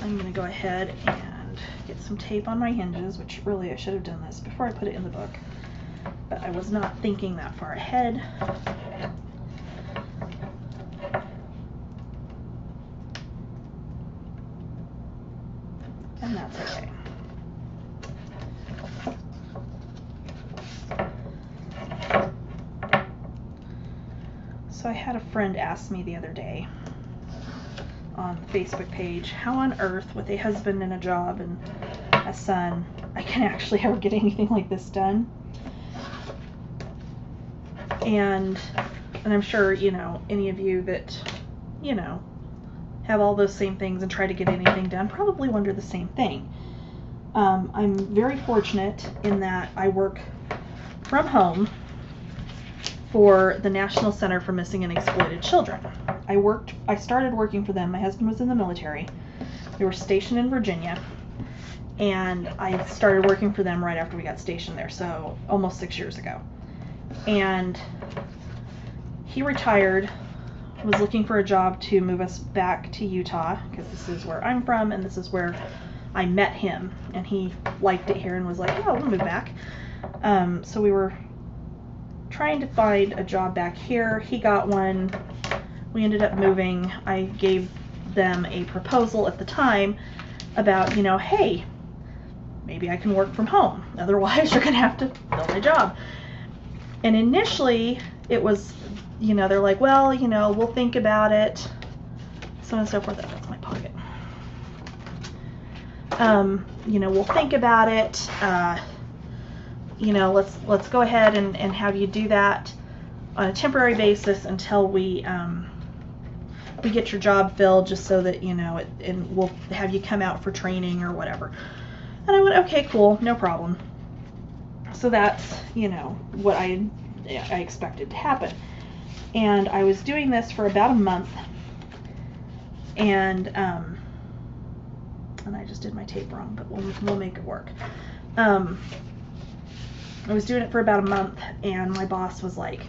I'm going to go ahead and get some tape on my hinges, which really I should have done this before I put it in the book, but I was not thinking that far ahead. And that's okay. So I had a friend ask me the other day on the Facebook page, how on earth, with a husband and a job and a son, I can actually ever get anything like this done. And I'm sure, you know, any of you that, you know, have all those same things and try to get anything done probably wonder the same thing. I'm very fortunate in that I work from home for the National Center for Missing and Exploited Children. I started working for them. My husband was in the military. They were stationed in Virginia, and I started working for them right after we got stationed there, so almost 6 years ago. And he retired, was looking for a job to move us back to Utah, because this is where I'm from and this is where I met him, and he liked it here and was like, yeah, we'll move back. So we were trying to find a job back here. He got one. We ended up moving. I gave them a proposal at the time about, you know, hey, maybe I can work from home. Otherwise, you're going to have to fill my job. And initially, it was, you know, they're like, well, you know, we'll think about it, so on and so forth. That's my pocket. You know, we'll think about it. You know, let's go ahead and have you do that on a temporary basis until we get your job filled, just so that, you know, and we'll have you come out for training or whatever. And I went, okay, cool, no problem. So that's, you know, what I expected to happen. And I was doing this for about a month, And I just did my tape wrong, but we'll make it work. I was doing it for about a month, and my boss was like,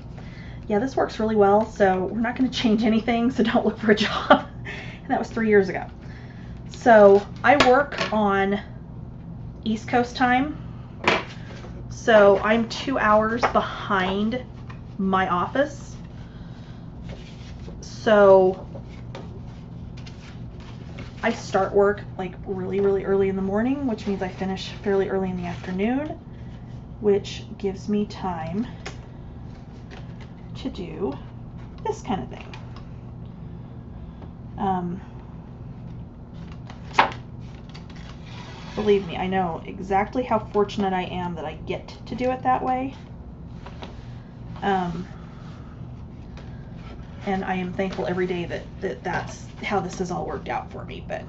yeah, this works really well, so we're not going to change anything, so don't look for a job. And that was 3 years ago. So I work on East Coast time, so I'm 2 hours behind my office. So I start work like really, really early in the morning, which means I finish fairly early in the afternoon, which gives me time to do this kind of thing. Believe me, I know exactly how fortunate I am that I get to do it that way. And I am thankful every day that's how this has all worked out for me. But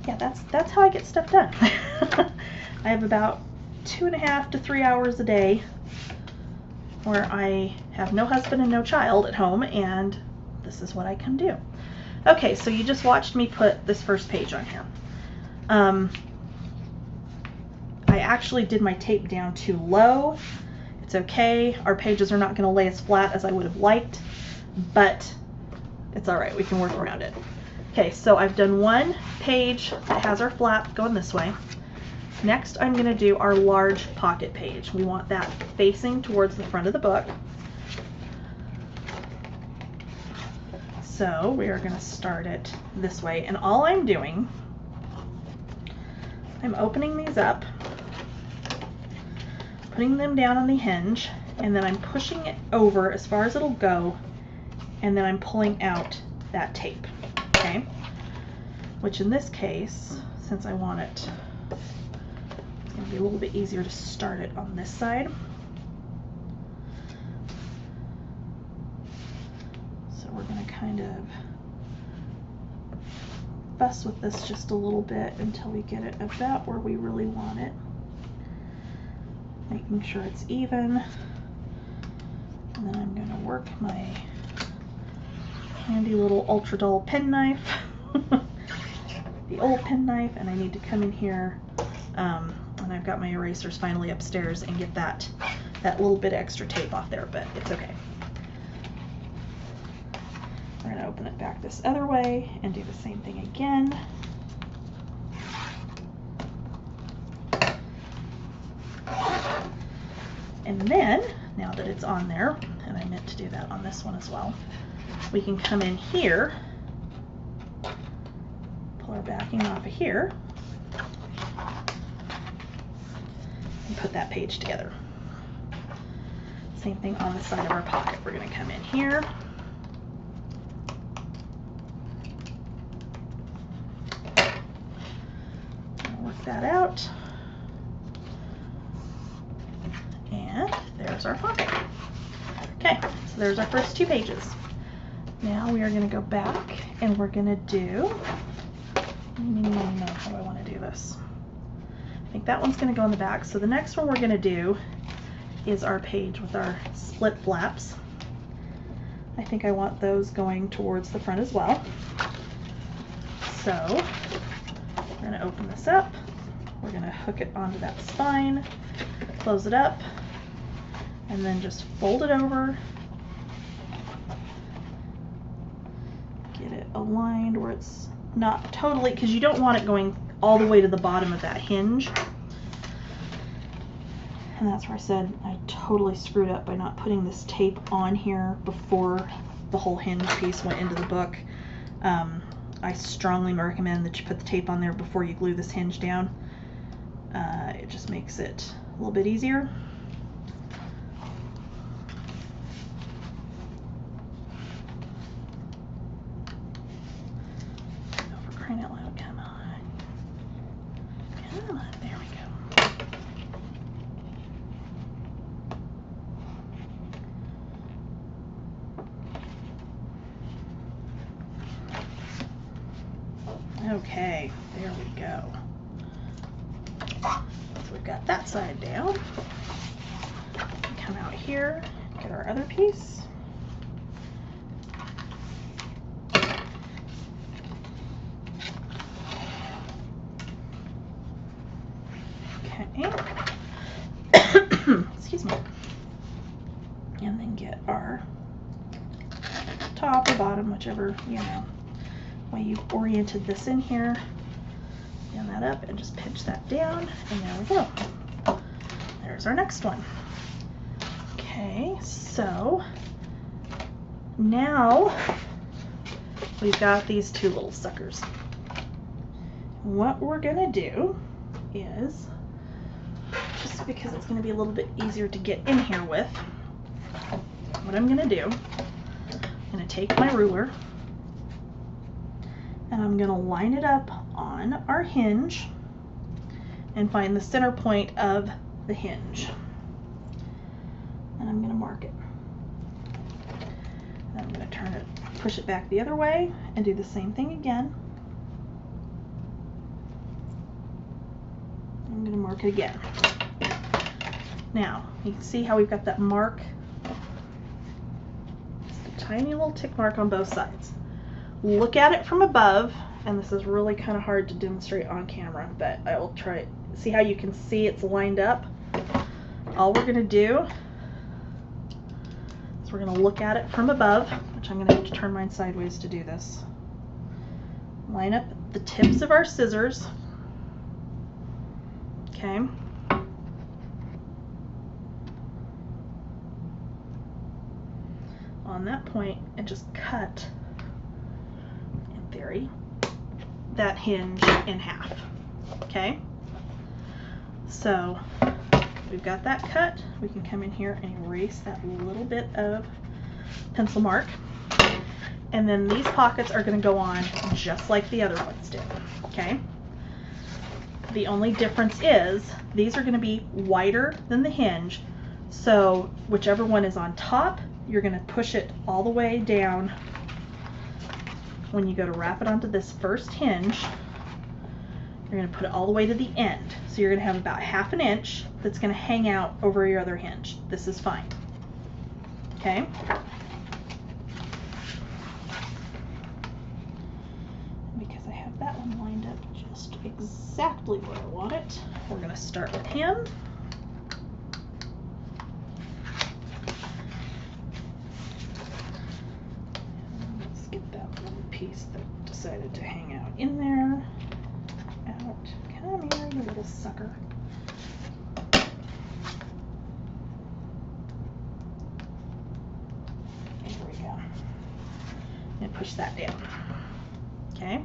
yeah, that's how I get stuff done. I have about 2.5 to 3 hours a day where I have no husband and no child at home, and this is what I can do. Okay, so you just watched me put this first page on here. I actually did my tape down too low. It's okay. Our pages are not going to lay as flat as I would have liked, but it's all right. We can work around it. Okay, so I've done one page that has our flap going this way. Next, I'm going to do our large pocket page. We want that facing towards the front of the book. So we are going to start it this way, and all I'm doing, I'm opening these up, putting them down on the hinge, and then I'm pushing it over as far as it'll go, and then I'm pulling out that tape, okay? Which in this case, since I want it, it's going to be a little bit easier to start it on this side. We're going to kind of fuss with this just a little bit until we get it about where we really want it. Making sure it's even. And then I'm going to work my handy little ultra dull penknife. The old penknife, and I need to come in here, and I've got my erasers finally upstairs, and get that little bit extra tape off there, but it's okay. We're going to open it back this other way and do the same thing again. And then, now that it's on there, and I meant to do that on this one as well, we can come in here, pull our backing off of here, and put that page together. Same thing on the side of our pocket. We're going to come in here, work that out, and there's our pocket. Okay, so there's our first 2 pages. Now we are going to go back and we're going to do, how do I want to do this? I think that one's going to go on the back. So the next one we're going to do is our page with our split flaps. I think I want those going towards the front as well. So we're going to open this up. We're going to hook it onto that spine, close it up, and then just fold it over. Get it aligned where it's not totally, because you don't want it going all the way to the bottom of that hinge. And that's where I said I totally screwed up by not putting this tape on here before the whole hinge piece went into the book. I strongly recommend that you put the tape on there before you glue this hinge down. It just makes it a little bit easier. Oh, for crying out loud, come on. Come on, there we go. Okay, there we go. So we've got that side down. Come out here, get our other piece. top or bottom, whichever, way you oriented this in here. Stand that up and just pinch that down, and there we go. There's our next one. Okay, so now we've got these two little suckers. What we're gonna do is, just because it's gonna be a little bit easier to get in here with, what I'm gonna do, I'm gonna take my ruler and I'm gonna line it up on our hinge and find the center point of the hinge. And I'm gonna mark it. Then I'm gonna turn it, push it back the other way and do the same thing again. I'm gonna mark it again. Now, you can see how we've got that mark. Just a tiny little tick mark on both sides. Look at it from above, and this is really kind of hard to demonstrate on camera, but I will try. See how you can see it's lined up? All we're gonna do is we're gonna look at it from above, which I'm gonna have to turn mine sideways to do this. Line up the tips of our scissors. Okay. On that point, and just cut, in theory, that hinge in half. Okay? So we've got that cut. We can come in here and erase that little bit of pencil mark. And then these pockets are going to go on just like the other ones did. Okay? The only difference is these are going to be wider than the hinge. So whichever one is on top, you're going to push it all the way down. When you go to wrap it onto this first hinge, you're going to put it all the way to the end. So you're going to have about 1/2 inch that's going to hang out over your other hinge. This is fine. Okay? Because I have that one lined up just exactly where I want it, we're going to start with him. Let's get that one piece that decided to hang out in there. Out. Come here, you little sucker. There we go. And push that down. Okay.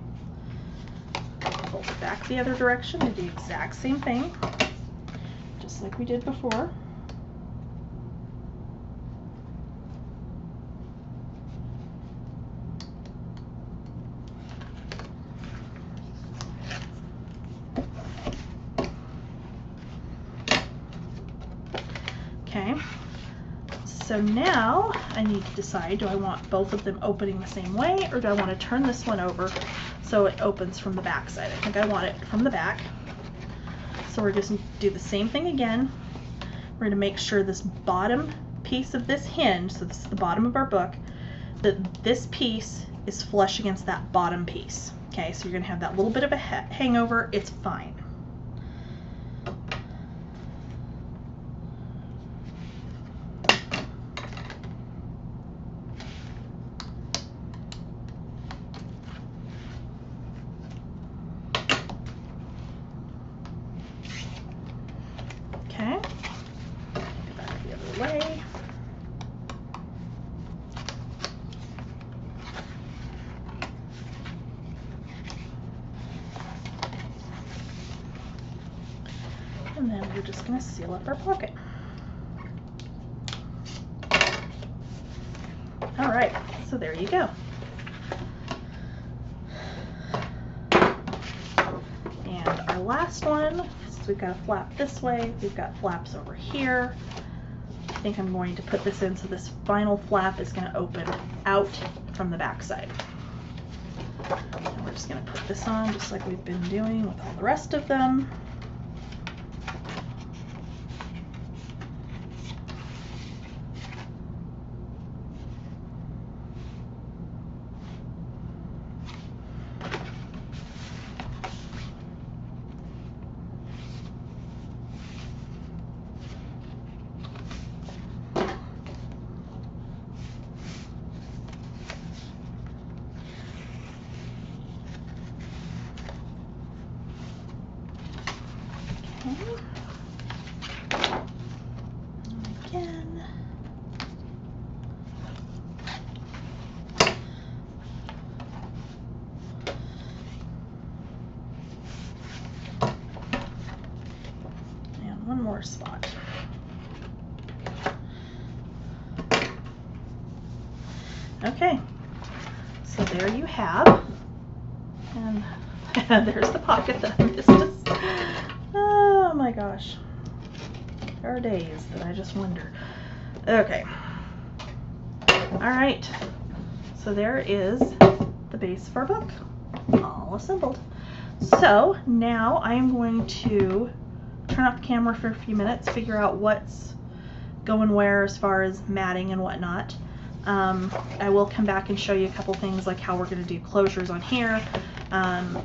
Fold it back the other direction and do the exact same thing, just like we did before. Okay, so now I need to decide, do I want both of them opening the same way, or do I want to turn this one over so it opens from the back side? I think I want it from the back. So we're just going to do the same thing again. We're going to make sure this bottom piece of this hinge, so this is the bottom of our book, that this piece is flush against that bottom piece. Okay, so you're going to have that little bit of a hangover. It's fine. Okay, go back the other way. And then we're just going to seal up our pocket. All right, so there you go. And our last one, since we've got a flap this way, we've got flaps over here. I think I'm going to put this in so this final flap is going to open out from the back side. And we're just going to put this on just like we've been doing with all the rest of them. one more spot. Okay, so there you have, and there's the pocket that I missed. Oh my gosh, there are days that I just wonder. Okay, all right, so there is the base of our book, all assembled. So now I am going to turn off the camera for a few minutes, figure out what's going where as far as matting and whatnot. I will come back and show you a couple things like how we're going to do closures on here,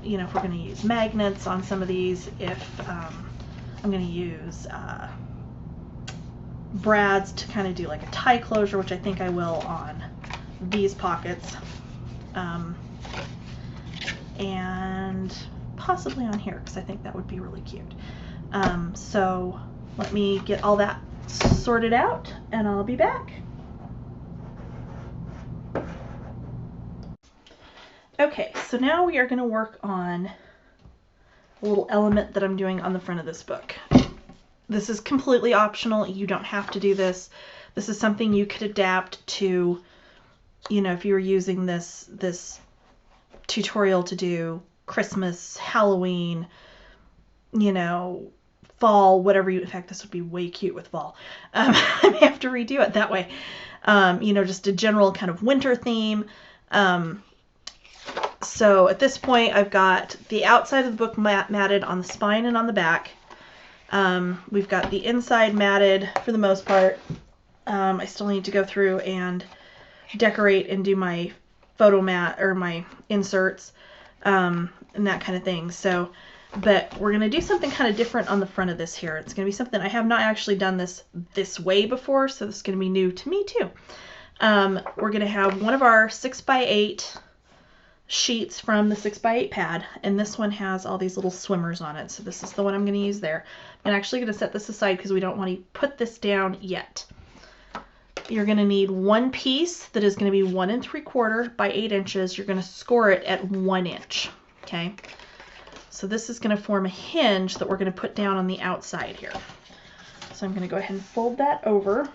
you know, if we're going to use magnets on some of these, if I'm going to use brads to kind of do like a tie closure, which I think I will on these pockets, and possibly on here because I think that would be really cute. So let me get all that sorted out and I'll be back. Okay, so now we are going to work on a little element that I'm doing on the front of this book. This is completely optional. You don't have to do this. This is something you could adapt to, you know, if you were using this tutorial to do Christmas, Halloween, you know, fall, whatever you, in fact, this would be way cute with fall. I may have to redo it that way. You know, just a general kind of winter theme. So at this point, I've got the outside of the book matted on the spine and on the back. We've got the inside matted for the most part. I still need to go through and decorate and do my photo mat or my inserts and that kind of thing. So, but we're going to do something kind of different on the front of this here. It's going to be something I have not actually done this way before, so this is going to be new to me too. We're going to have one of our 6x8 sheets from the 6x8 pad, and this one has all these little swimmers on it, so this is the one I'm going to use there. I'm actually going to set this aside because we don't want to put this down yet. You're going to need one piece that is going to be 1 3/4 by 8 inches. You're going to score it at 1 inch. Okay, so this is going to form a hinge that we're going to put down on the outside here. So I'm going to go ahead and fold that over,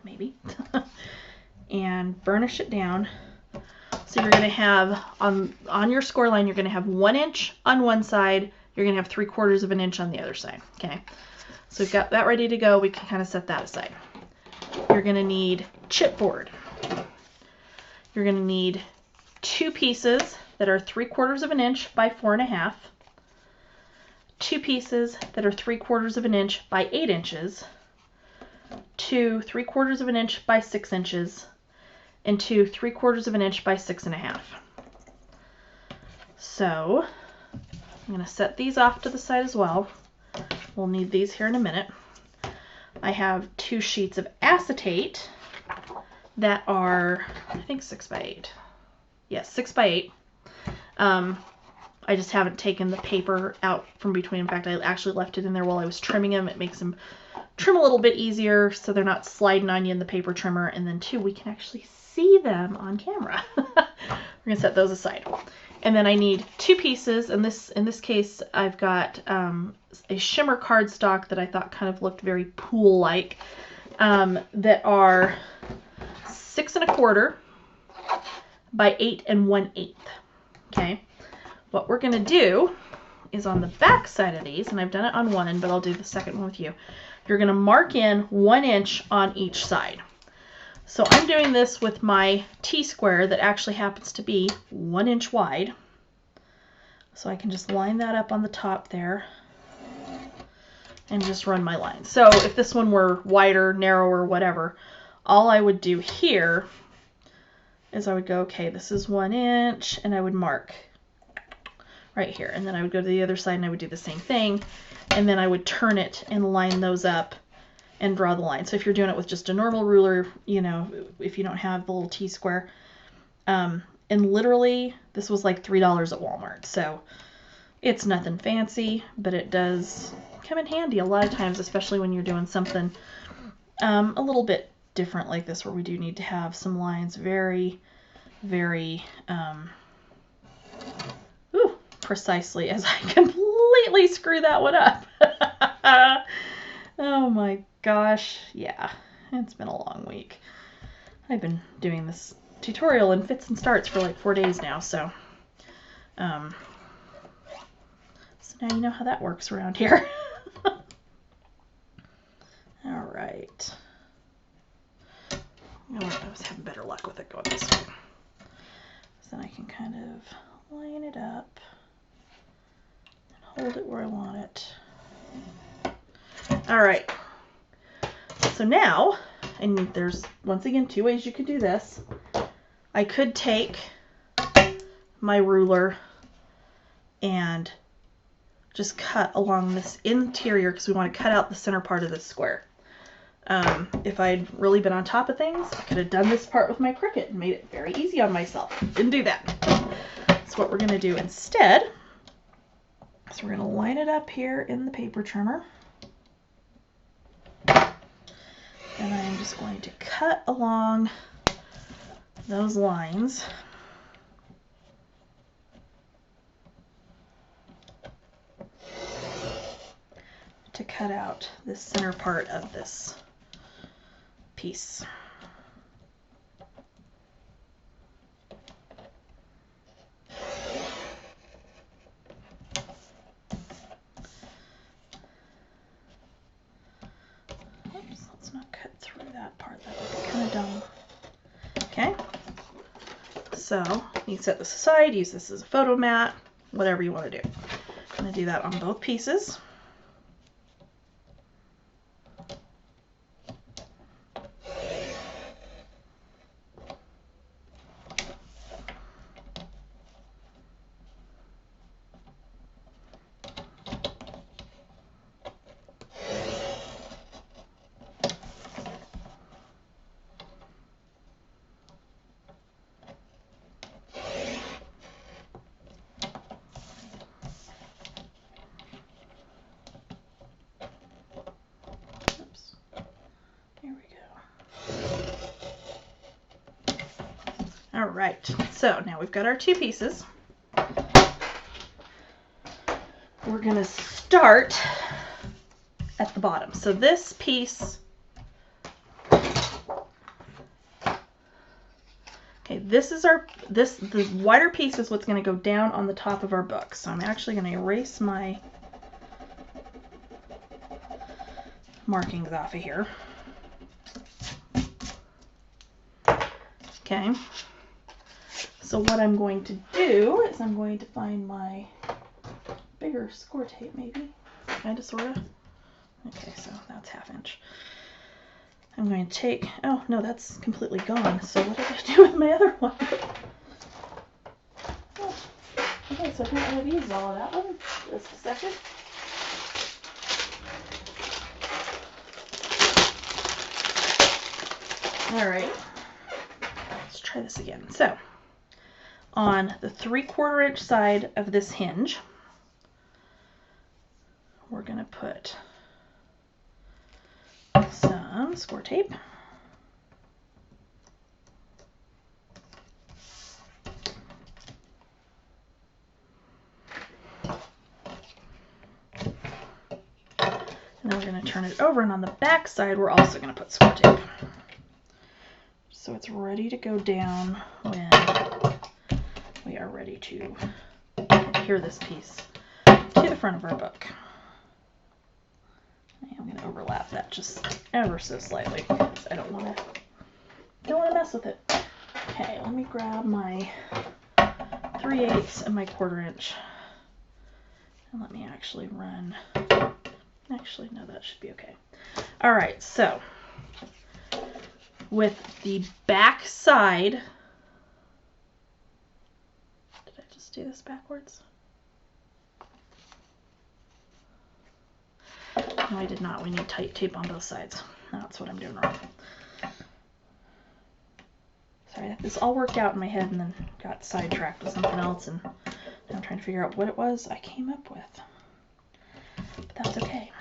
maybe, and burnish it down. So you're going to have, on your score line, you're going to have 1 inch on one side, you're going to have 3/4 of an inch on the other side. Okay, so we've got that ready to go. We can kind of set that aside. You're going to need chipboard. You're going to need 2 pieces that are 3/4 of an inch by 4.5, 2 pieces that are 3/4 of an inch by 8 inches, 2 3/4 of an inch by 6 inches, and 2 3/4 of an inch by 6.5. So I'm going to set these off to the side as well. We'll need these here in a minute. I have 2 sheets of acetate that are, I think, 6x8. Yes, 6x8. I just haven't taken the paper out from between. In fact, I actually left it in there while I was trimming them. It makes them trim a little bit easier so they're not sliding on you in the paper trimmer. And then 2, we can actually see them on camera. We're going to set those aside. And then I need 2 pieces, and in this case I've got a shimmer cardstock that I thought kind of looked very pool-like, that are 6 1/4 by 8 1/8. Okay, what we're going to do is on the back side of these, and I've done it on one, but I'll do the second one with you. You're going to mark in 1 inch on each side. So I'm doing this with my T-square that actually happens to be 1 inch wide. So I can just line that up on the top there and just run my line. So if this one were wider, narrower, whatever, all I would do here is I would go, okay, this is 1 inch, and I would mark right here. And then I would go to the other side and I would do the same thing. And then I would turn it and line those up and draw the line. So if you're doing it with just a normal ruler, you know, if you don't have the little T-square, and literally this was like $3 at Walmart. So it's nothing fancy, but it does come in handy a lot of times, especially when you're doing something a little bit different like this, where we do need to have some lines very, very precisely, as I completely screw that one up. Oh my gosh. Yeah, it's been a long week. I've been doing this tutorial in fits and starts for like 4 days now, so now you know how that works around here. All right. I was having better luck with it going this way. So then I can kind of line it up and hold it where I want it. All right. So now, and there's once again 2 ways you could do this. I could take my ruler and just cut along this interior because we want to cut out the center part of this square. If I'd really been on top of things, I could have done this part with my Cricut and made it very easy on myself. Didn't do that. So what we're going to do instead is we're going to line it up here in the paper trimmer. And I'm just going to cut along those lines. To cut out the center part of this piece. Oops, let's not cut through that part. That would be kind of dumb. Okay, so you set this aside, use this as a photo mat, whatever you want to do. I'm going to do that on both pieces. All right, so now we've got our 2 pieces. We're going to start at the bottom. So this piece, okay, this is the wider piece is what's going to go down on the top of our book. So I'm actually going to erase my markings off of here. Okay. So what I'm going to do is I'm going to find my bigger score tape, maybe, kind of, sort of. Okay, so that's 1/2 inch. I'm going to take, oh no, that's completely gone. So what did I do with my other one? Oh, okay, so apparently I've used all of that one. Just a second. All right, let's try this again. So on the 3/4 inch side of this hinge, we're going to put some score tape. And then we're going to turn it over, and on the back side we're also going to put score tape. So it's ready to go down when we are ready to adhere this piece to the front of our book. I'm going to overlap that just ever so slightly because I don't want to mess with it. Okay, let me grab my 3/8 and my 1/4 inch, and let me actually run. Actually, no, that should be okay. All right, so with the back side, did I just do this backwards? No, I did not. We need tight tape on both sides. That's what I'm doing wrong. Sorry, this all worked out in my head and then got sidetracked with something else, and now I'm trying to figure out what it was I came up with. But that's okay.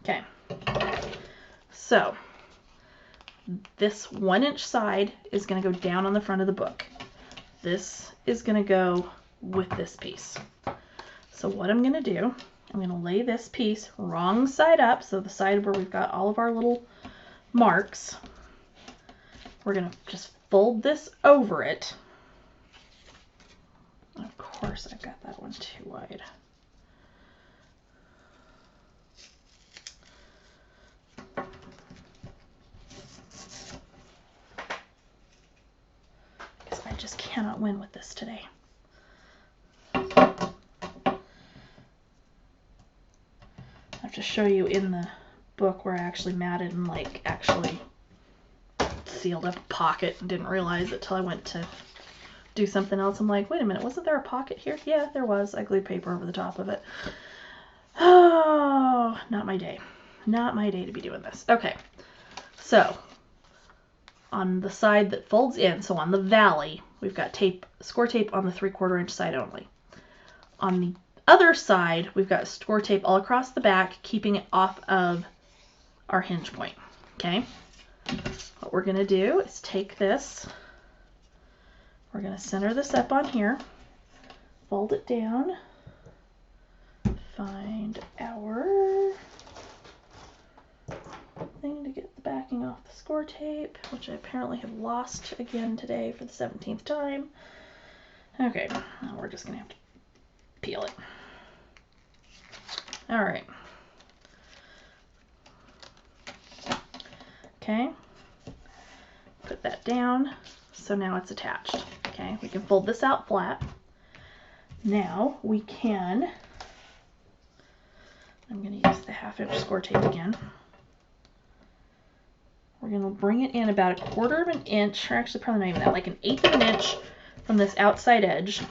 Okay. So this 1 inch side is going to go down on the front of the book. This is going to go with this piece. So what I'm going to do I'm going to lay this piece wrong side up, so the side where we've got all of our little marks. We're going to just fold this over it. Of course, I've got that one too wide. Because I just cannot win with this today. I have to show you in the book where I actually matted and like actually sealed up a pocket and didn't realize it till I went to do something else. I'm like, wait a minute, wasn't there a pocket here? Yeah, there was. I glued paper over the top of it. Oh, not my day. Not my day to be doing this. Okay, so on the side that folds in, so on the valley, we've got tape, score tape on the 3/4 inch side only. On the other side, we've got score tape all across the back, keeping it off of our hinge point. Okay, what we're going to do is take this, we're going to center this up on here, fold it down, find our thing to get the backing off the score tape, which I apparently have lost again today for the 17th time. Okay, now we're just going to have to peel it. All right. Okay, put that down, so now it's attached. Okay, we can fold this out flat. Now we can, I'm going to use the 1/2 inch score tape again. We're going to bring it in about 1/4 of an inch, or actually probably not even that, like 1/8 of an inch from this outside edge.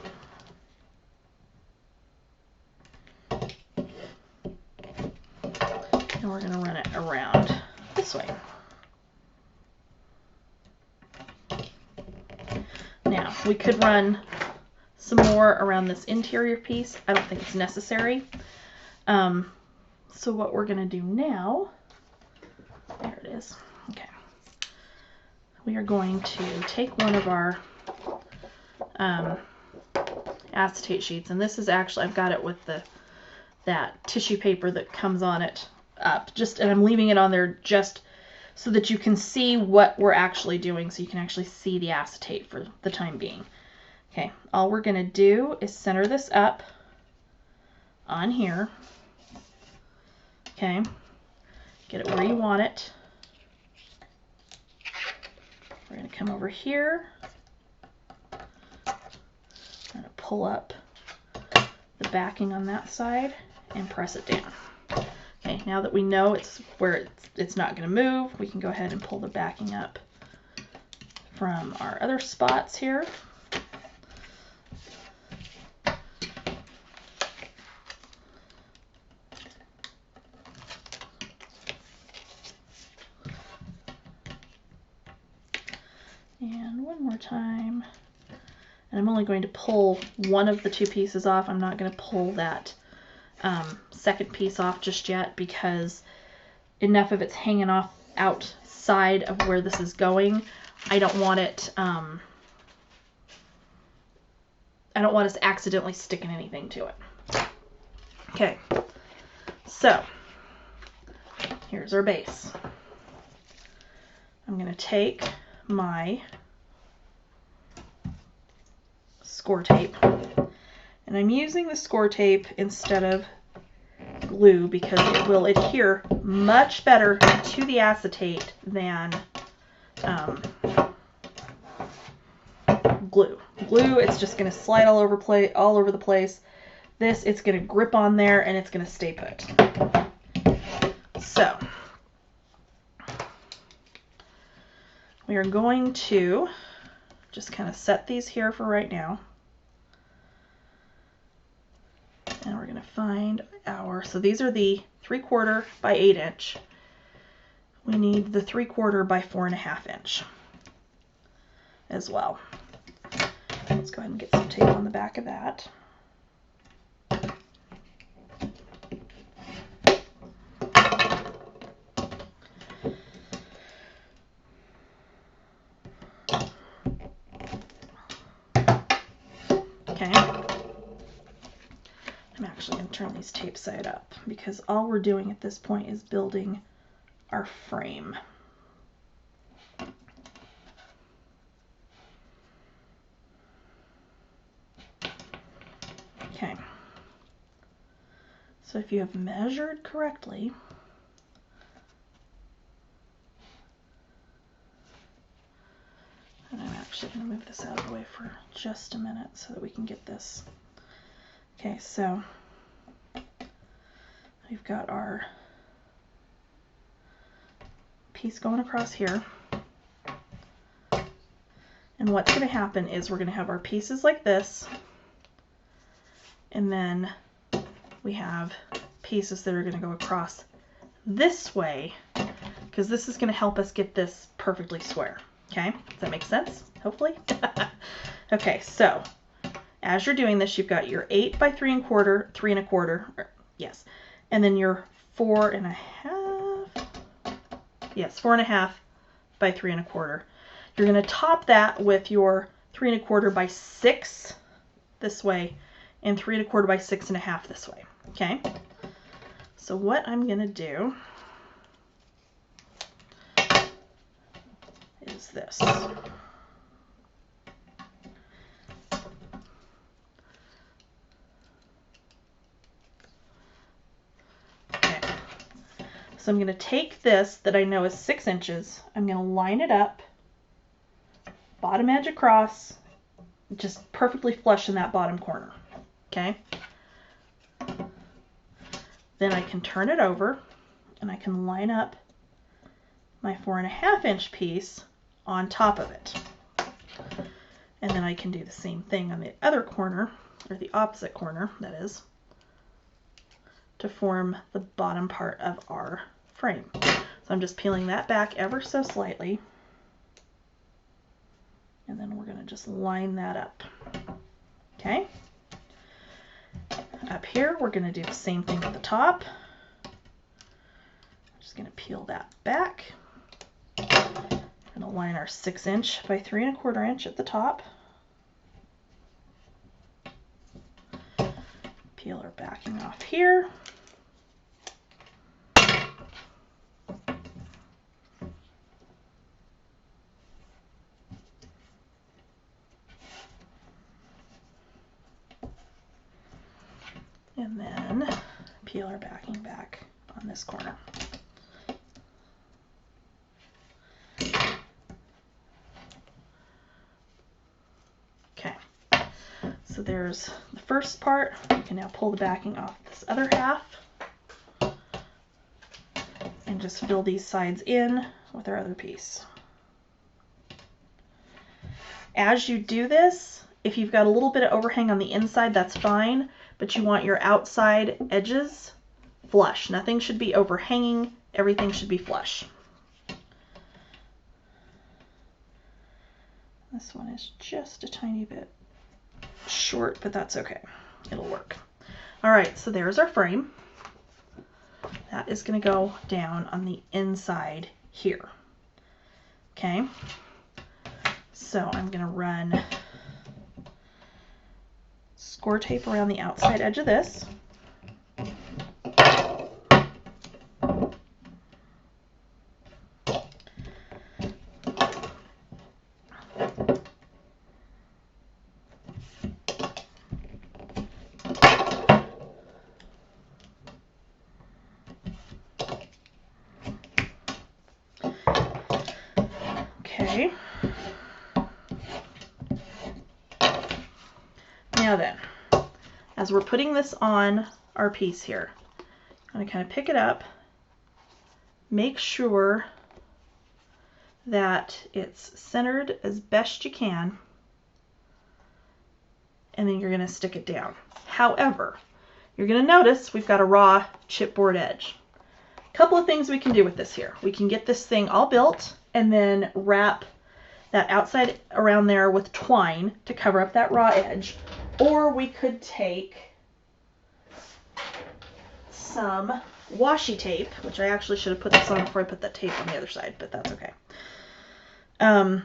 And we're going to run it around this way. Now, we could run some more around this interior piece. I don't think it's necessary. So what we're going to do now, there it is. Okay. We are going to take one of our acetate sheets, and this is actually, I've got it with that tissue paper that comes on it up, and I'm leaving it on there just so that you can see what we're actually doing, so you can actually see the acetate for the time being. Okay, all we're going to do is center this up on here. Okay, get it where you want it. We're going to come over here. I'm going to pull up the backing on that side and press it down. Okay, now that we know it's where it's not going to move, we can go ahead and pull the backing up from our other spots here. And one more time. And I'm only going to pull one of the two pieces off. I'm not going to pull that second piece off just yet, because enough of it's hanging off outside of where this is going. I don't want it, I don't want us accidentally sticking anything to it. Okay, so here's our base. I'm going to take my score tape, and I'm using the score tape instead of glue because it will adhere much better to the acetate than glue. Glue, it's just going to slide all over the place. This, it's going to grip on there and it's going to stay put. So we are going to just kind of set these here for right now. And we're going to find so these are the 3/4 by 8 inch. We need the 3/4 by 4.5 inch as well. Let's go ahead and get some tape on the back of that. Okay. I'm actually going to turn these tape side up because all we're doing at this point is building our frame. Okay. So if you have measured correctly, and I'm actually going to move this out of the way for just a minute so that we can get this. Okay, so we've got our piece going across here. And what's going to happen is we're going to have our pieces like this, and then we have pieces that are going to go across this way, because this is going to help us get this perfectly square. Okay, does that make sense? Hopefully. Okay, so as you're doing this, you've got your 8 by 3 1/4, 3 1/4, yes, and then your 4 1/2, yes, 4 1/2 by 3 1/4. You're going to top that with your 3 1/4 by 6 this way, and 3 1/4 by 6 1/2 this way. Okay, so what I'm going to do is this. Okay, so I'm going to take this that I know is 6 inches, I'm going to line it up, bottom edge across, just perfectly flush in that bottom corner. Okay, then I can turn it over and I can line up my 4 1/2 inch piece on top of it. And then I can do the same thing on the other corner, or the opposite corner, that is, to form the bottom part of our frame. So I'm just peeling that back ever so slightly, and then we're going to just line that up. Okay? Up here, we're going to do the same thing at the top. I'm just going to peel that back. And align our 6 inch by 3 1/4 inch at the top. Peel our backing off here. And then peel our backing back on this corner. Okay, so there's the first part. We can now pull the backing off this other half and just fill these sides in with our other piece. As you do this, if you've got a little bit of overhang on the inside, that's fine, but you want your outside edges flush. Nothing should be overhanging, everything should be flush. This one is just a tiny bit short, but that's okay. It'll work. All right, so there's our frame. That is going to go down on the inside here. Okay, so I'm going to run score tape around the outside edge of this. Okay. Now then, as we're putting this on our piece here, I'm going to kind of pick it up, make sure that it's centered as best you can, and then you're going to stick it down. However, you're going to notice we've got a raw chipboard edge. A couple of things we can do with this here. We can get this thing all built and then wrap that outside around there with twine to cover up that raw edge, or we could take some washi tape, which I actually should have put this on before I put that tape on the other side, but that's okay. And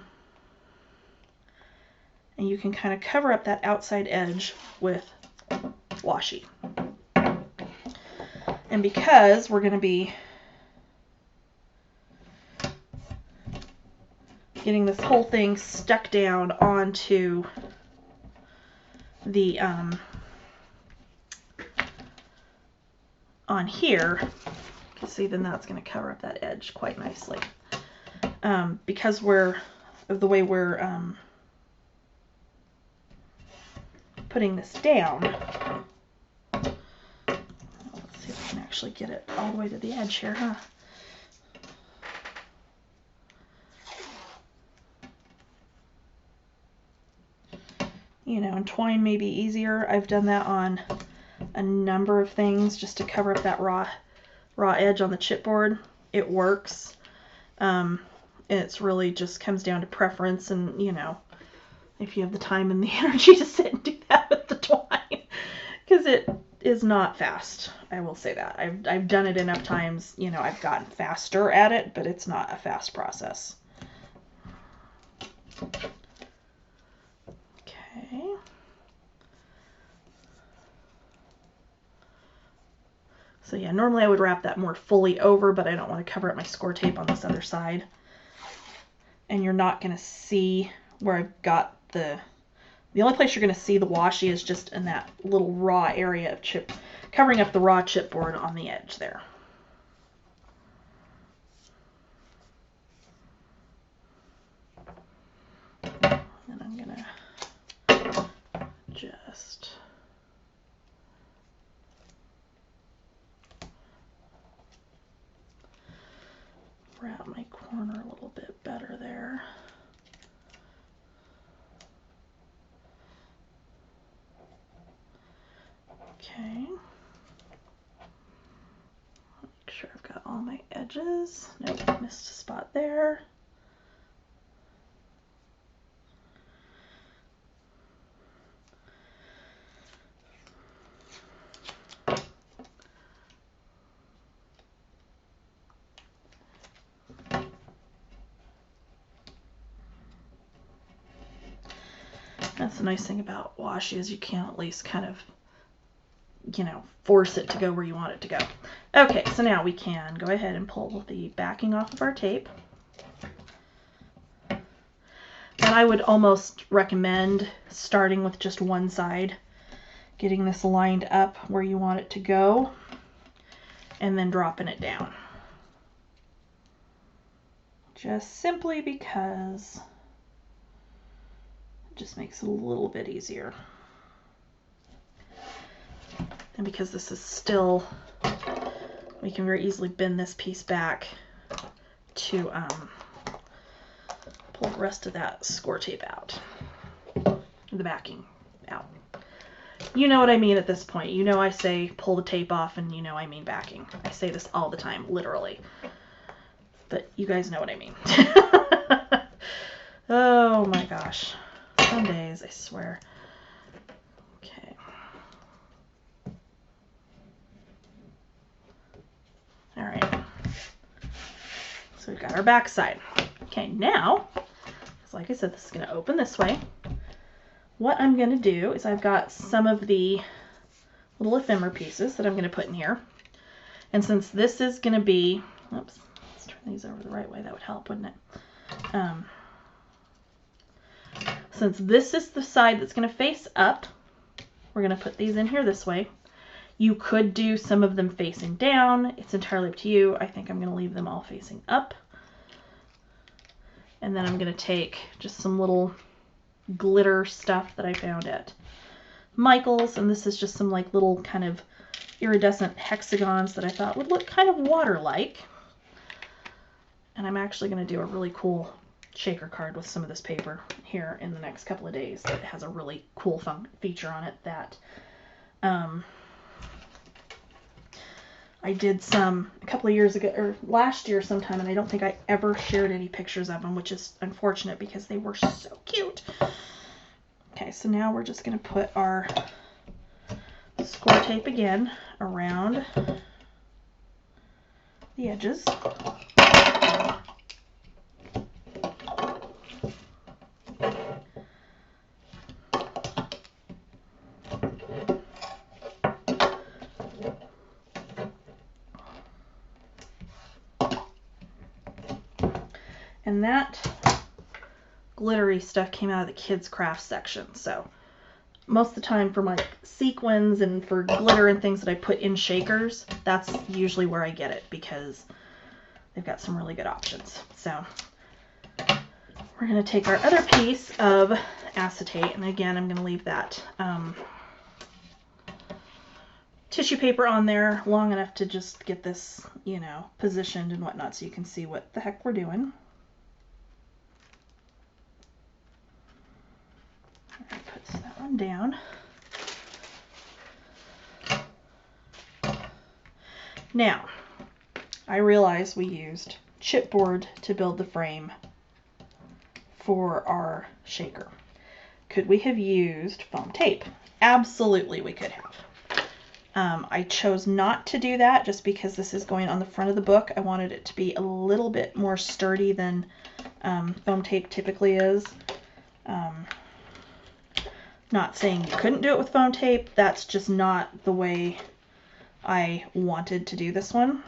you can kind of cover up that outside edge with washi. And because we're going to be getting this whole thing stuck down onto the on here, you can see then that's going to cover up that edge quite nicely. Because of the way we're putting this down, let's see if I can actually get it all the way to the edge here, huh? You know, and twine may be easier. I've done that on a number of things just to cover up that raw edge on the chipboard. It works. It's really just comes down to preference, and you know, if you have the time and the energy to sit and do that with the twine, because it is not fast. I will say that. I've done it enough times, you know, I've gotten faster at it, but it's not a fast process. Okay. So yeah, normally I would wrap that more fully over, but I don't want to cover up my score tape on this other side. And you're not going to see where I've got the only place you're going to see the washi is just in that little raw area of chip, covering up the raw chipboard on the edge there. And I'm going to just wrap my corner a little bit better there. Okay. Make sure I've got all my edges. Nope, missed a spot there. That's the nice thing about washi is you can at least kind of, you know, force it to go where you want it to go. Okay, so now we can go ahead and pull the backing off of our tape. And I would almost recommend starting with just one side, getting this lined up where you want it to go, and then dropping it down. Just simply because it just makes it a little bit easier. And because this is still, we can very easily bend this piece back to pull the rest of that score tape out, the backing out. You know what I mean at this point. You know I say pull the tape off, and you know I mean backing. I say this all the time, literally. But you guys know what I mean. Oh my gosh. Some days, I swear. Okay. All right. So we've got our back side. Okay, now, like I said, this is going to open this way. What I'm going to do is I've got some of the little ephemera pieces that I'm going to put in here. And since this is going to be, oops, let's turn these over the right way. That would help, wouldn't it? Since this is the side that's going to face up, we're going to put these in here this way. You could do some of them facing down. It's entirely up to you. I think I'm going to leave them all facing up. And then I'm going to take just some little glitter stuff that I found at Michael's. And this is just some like little kind of iridescent hexagons that I thought would look kind of water-like. And I'm actually going to do a really cool shaker card with some of this paper here in the next couple of days that has a really cool feature on it that I did some a couple of years ago, or last year sometime, and I don't think I ever shared any pictures of them, which is unfortunate because they were so cute. Okay, so now we're just going to put our score tape again around the edges. And that glittery stuff came out of the kids' craft section. So most of the time for my sequins and for glitter and things that I put in shakers, that's usually where I get it because they've got some really good options. So we're going to take our other piece of acetate, and again, I'm going to leave that tissue paper on there long enough to just get this, you know, positioned and whatnot so you can see what the heck we're doing. Puts that one down. Now, I realize we used chipboard to build the frame for our shaker. Could we have used foam tape? Absolutely we could have. I chose not to do that just because this is going on the front of the book. I wanted it to be a little bit more sturdy than foam tape typically is. Not saying you couldn't do it with foam tape, that's just not the way I wanted to do this one.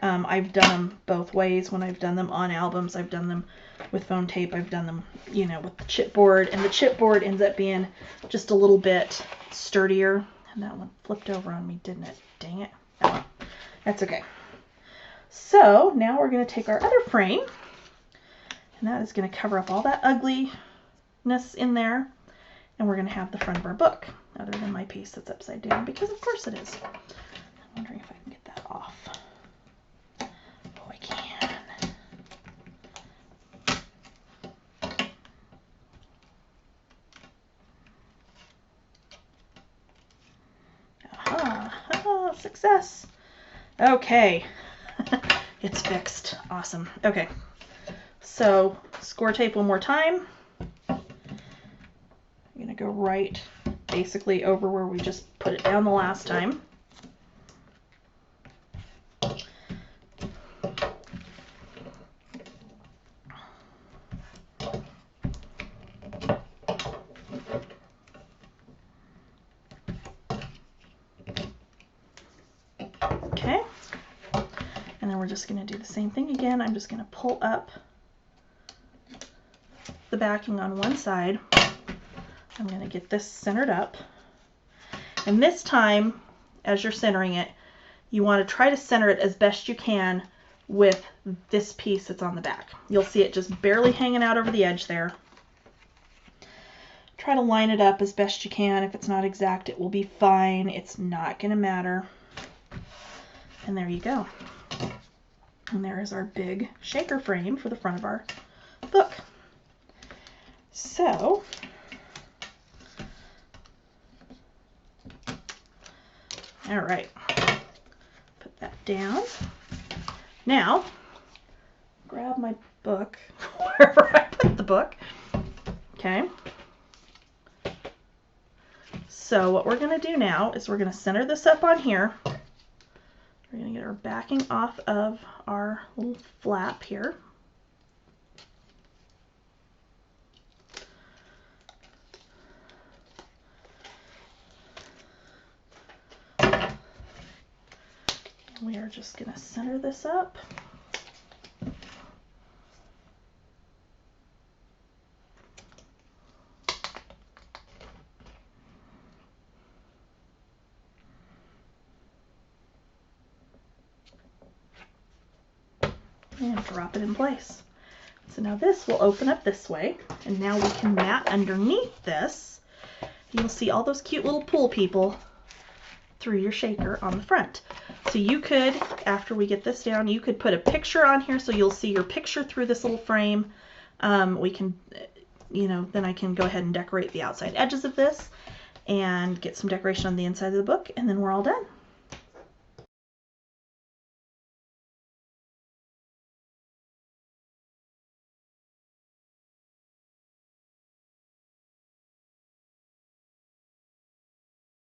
I've done them both ways. When I've done them on albums, I've done them with foam tape, I've done them, you know, with the chipboard, and the chipboard ends up being just a little bit sturdier. And that one flipped over on me, didn't it? Dang it. Oh, that's okay. So now we're going to take our other frame, and that is going to cover up all that ugliness in there, and we're going to have the front of our book, other than my piece that's upside down, because of course it is. I'm wondering if I can get that off. Oh, I can. Aha, success. Okay, it's fixed. Awesome. Okay, so score tape one more time. I'm going to go right basically over where we just put it down the last time. Okay, and then we're just going to do the same thing again. I'm just going to pull up the backing on one side. I'm going to get this centered up, and this time as you're centering it, you want to try to center it as best you can with this piece that's on the back. You'll see it just barely hanging out over the edge there. Try to line it up as best you can. If it's not exact, it will be fine. It's not going to matter. And there you go. And there is our big shaker frame for the front of our book. So, all right, put that down. Now, grab my book, wherever I put the book. Okay. So what we're going to do now is we're going to center this up on here. We're going to get our backing off of our little flap here. And we are just going to center this up. And drop it in place. So now this will open up this way, and now we can mat underneath this. You'll see all those cute little pool people through your shaker on the front. So you could, after we get this down, you could put a picture on here so you'll see your picture through this little frame. We can, you know, then I can go ahead and decorate the outside edges of this and get some decoration on the inside of the book, and then we're all done.